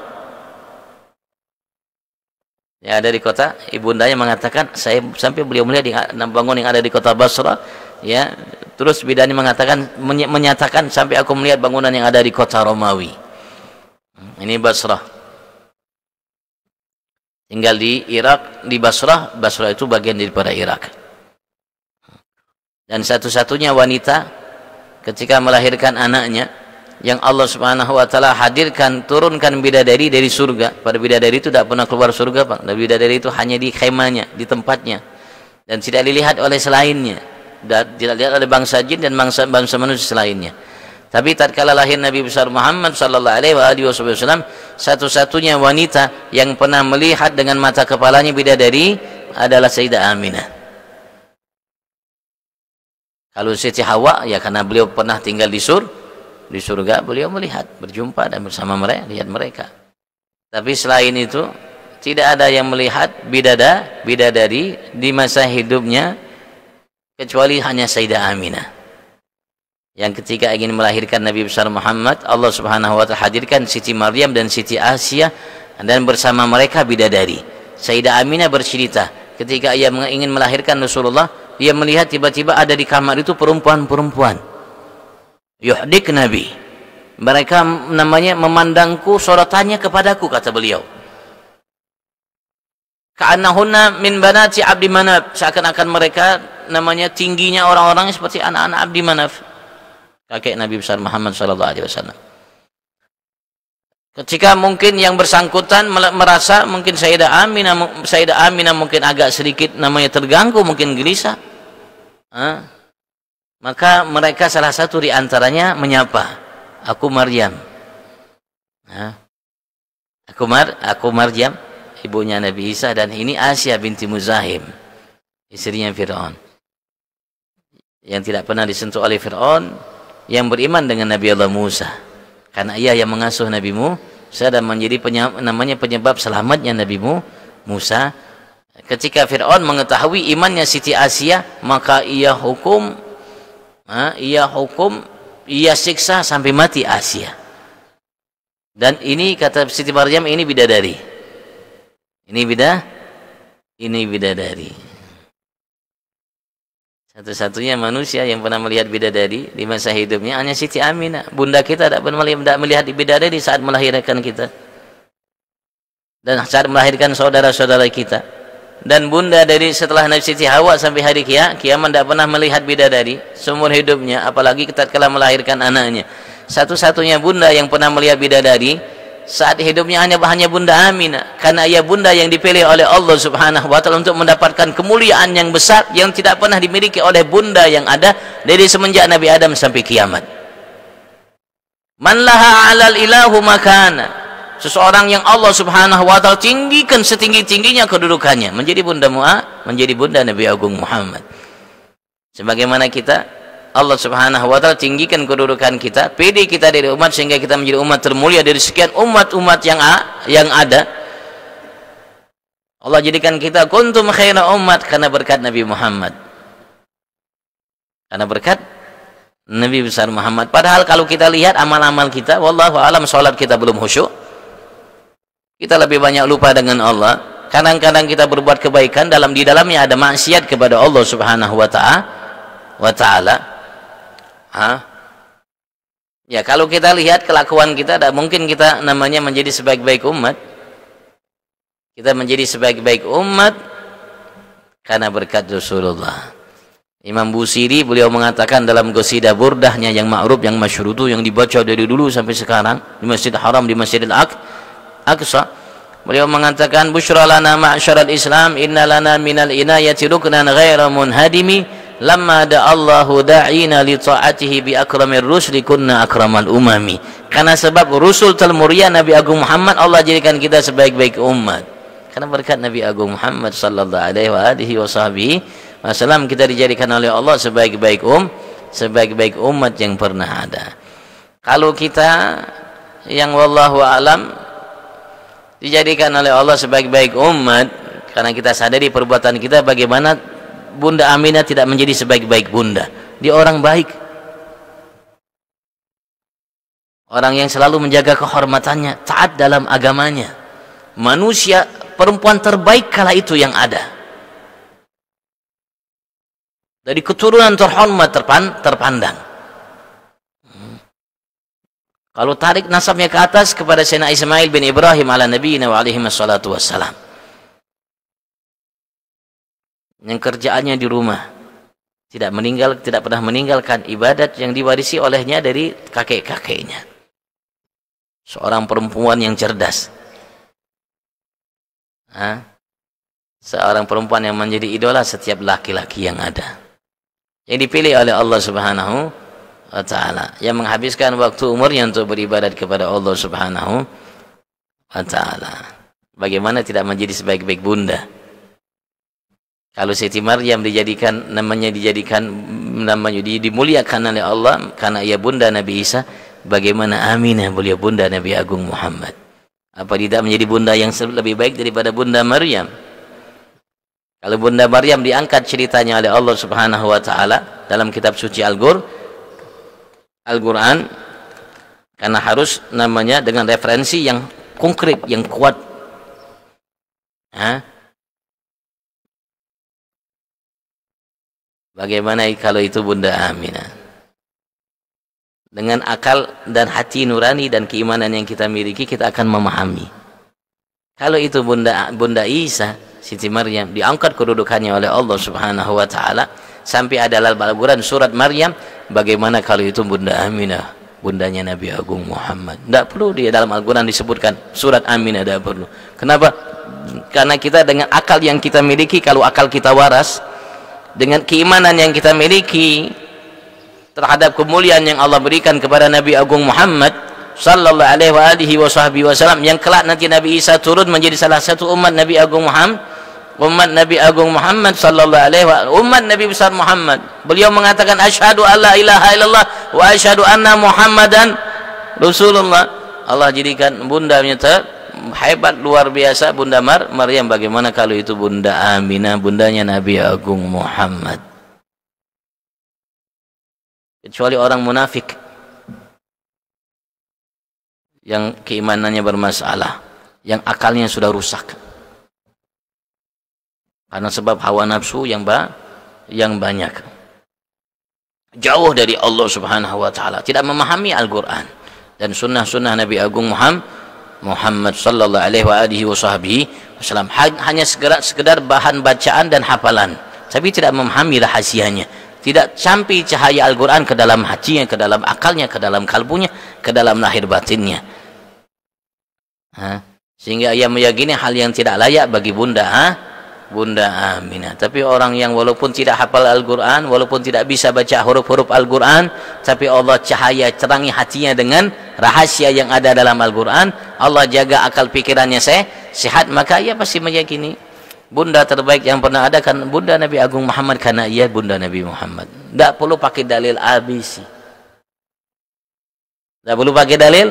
A: Yang ada di kota, ibundanya mengatakan sampai beliau melihat bangunan yang ada di kota Basra, ya. Terus bidannya menyatakan sampai aku melihat bangunan yang ada di kota Romawi. Ini Basra. Tinggal di Irak, di Basra itu bagian daripada Irak. Dan satu-satunya wanita ketika melahirkan anaknya yang Allah Subhanahu wa taala turunkan bidadari dari surga. Pada bidadari itu tidak pernah keluar surga, Pak. Dan bidadari itu hanya di khemanya, di tempatnya, dan tidak dilihat oleh selainnya, dan tidak dilihat oleh bangsa jin dan bangsa manusia selainnya. Tapi tatkala lahir Nabi besar Muhammad sallallahu alaihi wasallam, satu-satunya wanita yang pernah melihat dengan mata kepalanya bidadari adalah Sayyidah Aminah. Kalau Siti Hawa, ya karena beliau pernah tinggal di surga, beliau melihat, berjumpa dan bersama mereka. Tapi selain itu tidak ada yang melihat bidadari di masa hidupnya kecuali hanya Sayyidah Aminah, yang ketika ingin melahirkan Nabi besar Muhammad, Allah Subhanahu wa taala hadirkan Siti Maryam dan Siti Asia, dan bersama mereka bidadari. Sayyidah Aminah bercerita ketika ia ingin melahirkan Rasulullah, dia melihat tiba-tiba ada di kamar itu perempuan yuhdik Nabi, mereka namanya memandangku, sorotannya kepadaku, kata beliau, ka'annahunna min banati Abdi Manaf, seakan-akan mereka namanya tingginya orang-orang seperti anak-anak Abdi Manaf, kakek Nabi besar Muhammad sallallahu alaihi wasallam. Ketika mungkin yang bersangkutan merasa mungkin Sayyidah Aminah mungkin agak sedikit namanya terganggu, mungkin gelisah, maka mereka salah satu di antaranya menyapa, aku Maryam. Aku Maryam, ibunya Nabi Isa, dan ini Asia binti Muzahim, istrinya Fir'aun. yang tidak pernah disentuh oleh Fir'aun, yang beriman dengan Nabi Allah Musa, karena ia yang mengasuh Nabi Musa dan menjadi penyebab selamatnya Nabi Musa. Ketika Fir'aun mengetahui imannya Siti Asia, maka ia siksa sampai mati Asia. Dan ini kata Siti Maryam, ini bidadari. Ini bidadari. Satu-satunya manusia yang pernah melihat bidadari di masa hidupnya hanya Siti Aminah. Bunda kita tidak pernah melihat bidadari saat melahirkan kita. Dan saat melahirkan saudara-saudara kita. Dan bunda dari setelah Nabi Siti Hawa sampai hari kiamat tidak pernah melihat bidadari seumur hidupnya, apalagi tatkala melahirkan anaknya. Satu-satunya bunda yang pernah melihat bidadari saat hidupnya hanya Bunda Aminah, karena ia bunda yang dipilih oleh Allah Subhanahu wa taala untuk mendapatkan kemuliaan yang besar yang tidak pernah dimiliki oleh bunda yang ada dari semenjak Nabi Adam sampai kiamat. Man laha 'alal ilahu makana, seseorang yang Allah Subhanahu wa taala tinggikan setinggi-tingginya kedudukannya, menjadi bunda Nabi Agung Muhammad. Sebagaimana kita, Allah Subhanahu wa taala tinggikan kedudukan kita, pilih kita dari umat sehingga kita menjadi umat termulia dari sekian umat-umat yang ada. Allah jadikan kita kuntum khaira ummat karena berkat Nabi Muhammad. Karena berkat Nabi besar Muhammad. Padahal kalau kita lihat amal-amal kita, wallahu alam, salat kita belum khusyuk. Kita lebih banyak lupa dengan Allah. Kadang-kadang kita berbuat kebaikan, di dalamnya ada maksiat kepada Allah Subhanahu wa taala. Ya, kalau kita lihat kelakuan kita, tidak mungkin kita namanya menjadi sebaik-baik umat. Kita menjadi sebaik-baik umat karena berkat Rasulullah. Imam Busiri beliau mengatakan dalam qasidah burdahnya yang ma'ruf, yang masyhur itu, yang dibaca dari dulu sampai sekarang di Masjid Haram, di Masjidil Aqsa, beliau mengatakan, busyra lana ma'syaral Islam, inna lana minal inayati ruknan ghaira munhadimi, lamma da'allahu da'ina li ta'atihi bi akramir rusli kunna akramal umami. Karena sebab Rasul termulia Nabi Agung Muhammad, Allah jadikan kita sebaik-baik umat. Karena berkat Nabi Agung Muhammad sallallahu alaihi wasallam kita dijadikan oleh Allah sebaik-baik umat yang pernah ada. Kalau kita yang wallahu alam dijadikan oleh Allah sebaik-baik umat, karena kita sadari perbuatan kita, bagaimana Bunda Aminah tidak menjadi sebaik-baik bunda. Dia orang baik, orang yang selalu menjaga kehormatannya, taat dalam agamanya, manusia perempuan terbaik kala itu yang ada, dari keturunan terhormat terpandang. Kalau tarik nasabnya ke atas kepada Sayyidina Ismail bin Ibrahim ala nabiyina wa alaihi wassalatu wassalam, yang kerjaannya di rumah, tidak pernah meninggalkan ibadat yang diwarisi olehnya dari kakek-kakeknya. Seorang perempuan yang cerdas, seorang perempuan yang menjadi idola setiap laki-laki yang ada, yang dipilih oleh Allah Subhanahu wa taala, yang menghabiskan waktu umurnya untuk beribadat kepada Allah Subhanahu wa taala. Bagaimana tidak menjadi sebaik-baik bunda? Kalau Siti Maryam dimuliakan oleh Allah karena ia bunda Nabi Isa, bagaimana Aminah beliau bunda Nabi Agung Muhammad? Apa tidak menjadi bunda yang lebih baik daripada Bunda Maryam? Kalau Bunda Maryam diangkat ceritanya oleh Allah Subhanahu wa taala dalam kitab suci Al-Qur'an, karena harus namanya dengan referensi yang konkret, yang kuat. Bagaimana kalau itu Bunda Aminah? Dengan akal dan hati nurani dan keimanan yang kita miliki, kita akan memahami. Kalau itu Bunda Isa, Siti Maryam, diangkat kedudukannya oleh Allah Subhanahu wa taala sampai ada dalam Al-Qur'an surat Maryam, bagaimana kalau itu Bunda Aminah, bundanya Nabi Agung Muhammad? Tidak perlu dia dalam Al-Qur'an disebutkan surat Aminah, tidak perlu. Kenapa? Karena kita dengan akal yang kita miliki, kalau akal kita waras, dengan keimanan yang kita miliki terhadap kemuliaan yang Allah berikan kepada Nabi Agung Muhammad sallallahu alaihi wasallam, yang kelak nanti Nabi Isa turun menjadi salah satu umat Nabi Agung Muhammad, umat Nabi Agung Muhammad sallallahu alaihi wasallam, umat Nabi besar Muhammad. Beliau mengatakan asyhadu alla ilaha illallah wa asyhadu anna Muhammadan Rasulullah. Allah jadikan bundanya hebat luar biasa, Bunda Maryam. Bagaimana kalau itu Bunda Aminah, bundanya Nabi Agung Muhammad? Kecuali orang munafik yang keimanannya bermasalah, yang akalnya sudah rusak karena sebab hawa nafsu yang banyak, jauh dari Allah Subhanahu wa taala, tidak memahami Al-Qur'an dan sunnah-sunnah Nabi Agung Muhammad sallallahu alaihi wasallam, hanya sekedar bahan bacaan dan hafalan, tapi tidak memahami rahasianya, tidak sampai cahaya Al-Qur'an ke dalam hatinya, ke dalam akalnya, ke dalam kalbunya, ke dalam lahir batinnya. Sehingga ia meyakini hal yang tidak layak bagi Bunda Aminah. Tapi orang yang walaupun tidak hafal Al-Quran, walaupun tidak bisa baca huruf-huruf Al-Quran, tapi Allah cahaya terangi hatinya dengan rahasia yang ada dalam Al-Quran, Allah jaga akal pikirannya sehat, maka ia pasti meyakini bunda terbaik yang pernah ada kan Bunda Nabi Agung Muhammad, karena ia Bunda Nabi Muhammad. Tidak perlu pakai dalil ABC, tidak perlu pakai dalil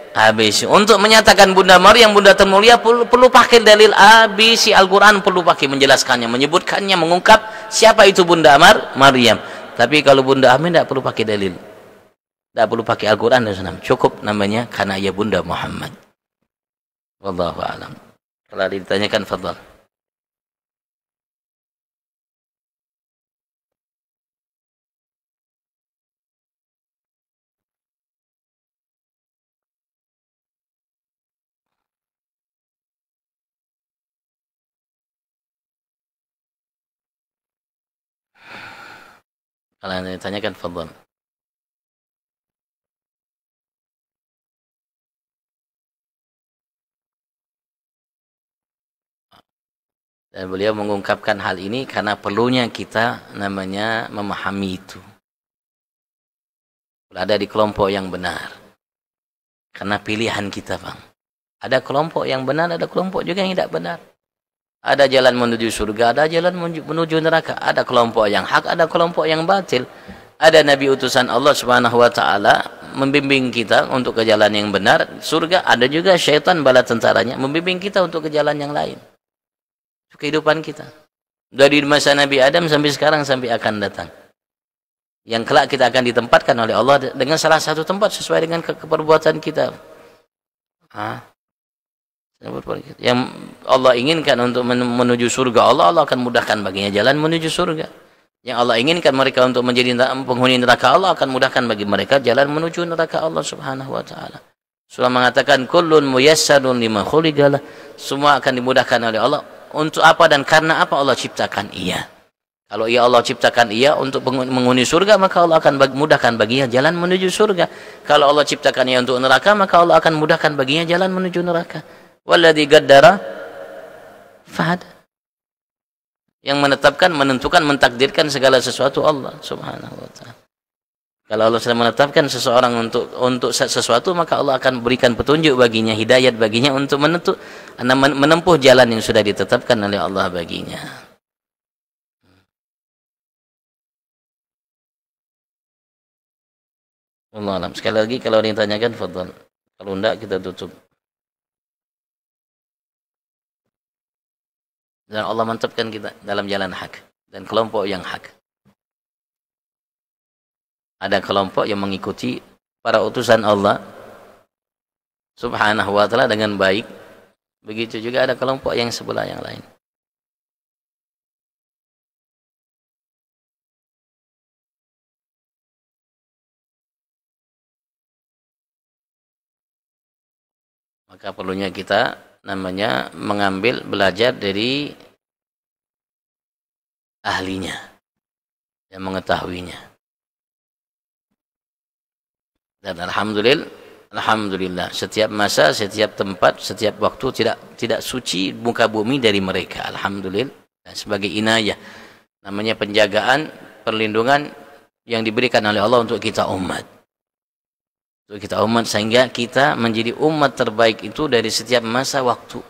A: ABC. Untuk menyatakan Bunda Maryam bunda termulia perlu pakai dalil ABC. Al-Quran perlu pakai menjelaskannya, menyebutkannya, mengungkap siapa itu Bunda Maryam. Tapi kalau Bunda Amin tidak perlu pakai dalil, tidak perlu pakai Al-Quran dan Sunnah, cukup namanya karena ia Bunda Muhammad. Wallahu a'lam. Kalau ditanyakan, fadhal. Kalau yang ditanyakan, fadhal. Dan beliau mengungkapkan hal ini karena perlunya kita namanya memahami itu, berada di kelompok yang benar, karena pilihan kita, Bang. Ada kelompok yang benar, ada kelompok juga yang tidak benar. Ada jalan menuju surga, ada jalan menuju neraka. Ada kelompok yang hak, ada kelompok yang batil. Ada nabi utusan Allah Subhanahu wa taala membimbing kita untuk ke jalan yang benar, surga. Ada juga syaitan bala tentaranya membimbing kita untuk ke jalan yang lain. Kehidupan kita dari masa Nabi Adam sampai sekarang, sampai akan datang, yang kelak kita akan ditempatkan oleh Allah dengan salah satu tempat sesuai dengan keperbuatan kita. Yang Allah inginkan untuk menuju surga Allah akan mudahkan baginya jalan menuju surga. Yang Allah inginkan mereka untuk menjadi penghuni neraka, Allah akan mudahkan bagi mereka jalan menuju neraka Allah Subhanahu wa taala. Surah mengatakan kullun muyassarun lima khuliqalah, semua akan dimudahkan oleh Allah. Untuk apa dan karena apa Allah ciptakan ia? Kalau Allah ciptakan ia untuk menghuni surga, maka Allah akan mudahkan baginya jalan menuju surga. Kalau Allah ciptakan ia untuk neraka, maka Allah akan mudahkan baginya jalan menuju neraka. Walladzi qaddara fahada, yang menetapkan, menentukan, mentakdirkan segala sesuatu Allah Subhanahu wa taala. Kalau Allah sudah menetapkan seseorang untuk sesuatu, maka Allah akan berikan petunjuk baginya, hidayat baginya untuk menempuh jalan yang sudah ditetapkan oleh Allah baginya. Allah alam. Sekali lagi kalau ada yang tanyakan, fadhal. Kalau enggak, kita tutup. Dan Allah mantapkan kita dalam jalan hak dan kelompok yang hak. Ada kelompok yang mengikuti para utusan Allah Subhanahu wa taala dengan baik. Begitu juga ada kelompok yang sebelah yang lain. Maka perlunya kita namanya mengambil, belajar dari ahlinya yang mengetahuinya. Dan alhamdulillah setiap masa, setiap tempat, setiap waktu tidak suci muka bumi dari mereka. Alhamdulillah. Dan sebagai inayah, namanya penjagaan, perlindungan yang diberikan oleh Allah untuk kita umat. Untuk kita umat, sehingga kita menjadi umat terbaik itu dari setiap masa waktu.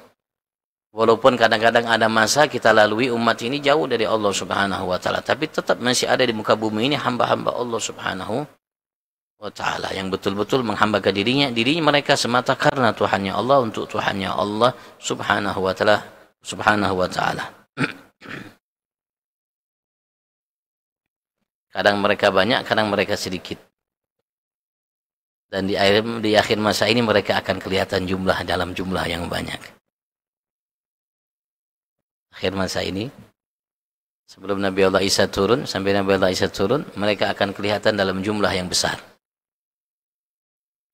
A: Walaupun kadang-kadang ada masa kita lalui umat ini jauh dari Allah Subhanahu wa taala, tapi tetap masih ada di muka bumi ini hamba-hamba Allah Subhanahu wa taala yang betul-betul menghambakan dirinya mereka semata karena Tuhannya Allah, untuk Tuhannya Allah Subhanahu wa taala. Kadang mereka banyak, kadang mereka sedikit. Dan di akhir masa ini mereka akan kelihatan dalam jumlah yang banyak. Akhir masa ini, sebelum Nabi Allah Isa turun, sampai Nabi Allah Isa turun, mereka akan kelihatan dalam jumlah yang besar.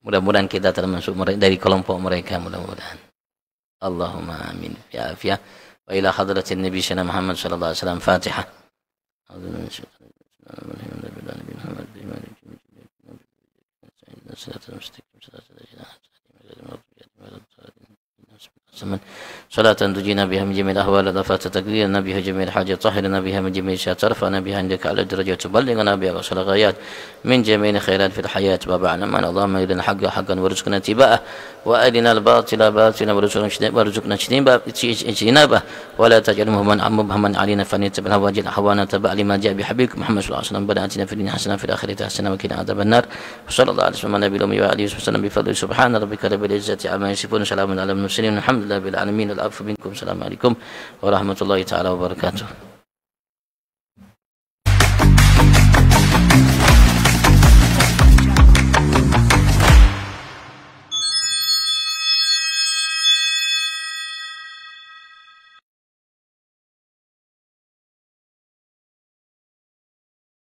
A: Mudah-mudahan kita termasuk dari kelompok mereka, mudah-mudahan. Allahumma amin. Ya afiyah. Wa ila hadratin Nabi Sallallahu Muhammad sallallahu alaihi wasallam. Fatihah. صلاة تنجينا بها من جميع الأهوال والآفات، تقضينا بها جميع الحاجات، تطهرنا بها من جميع الشهوات، ترفعنا بها عندك على الدرجات، تبلغنا بها أقصى الغايات من جميع الخيرات في الحياة وبعد الموت. اللهم أرنا الحق حقا وارزقنا اتباعه، وأرنا الباطل باطلا وارزقنا اجتنابه، ولا تجعل مبهما علينا فنتبع الهوى أحوانا تبع لما جاء بحبيبك محمد صلى الله عليه وسلم. ربنا آتنا في الدنيا حسنة وفي الآخرة حسنة وقنا عذاب النار. وصلى الله عليه وسلم على نبينا وآله وسلم بفضل سبحان ربك رب العزة عما يصفون، سلام على المرسلين، الحمد لله بالعالمين. العفو منكم. السلام عليكم ورحمة الله تعالى وبركاته.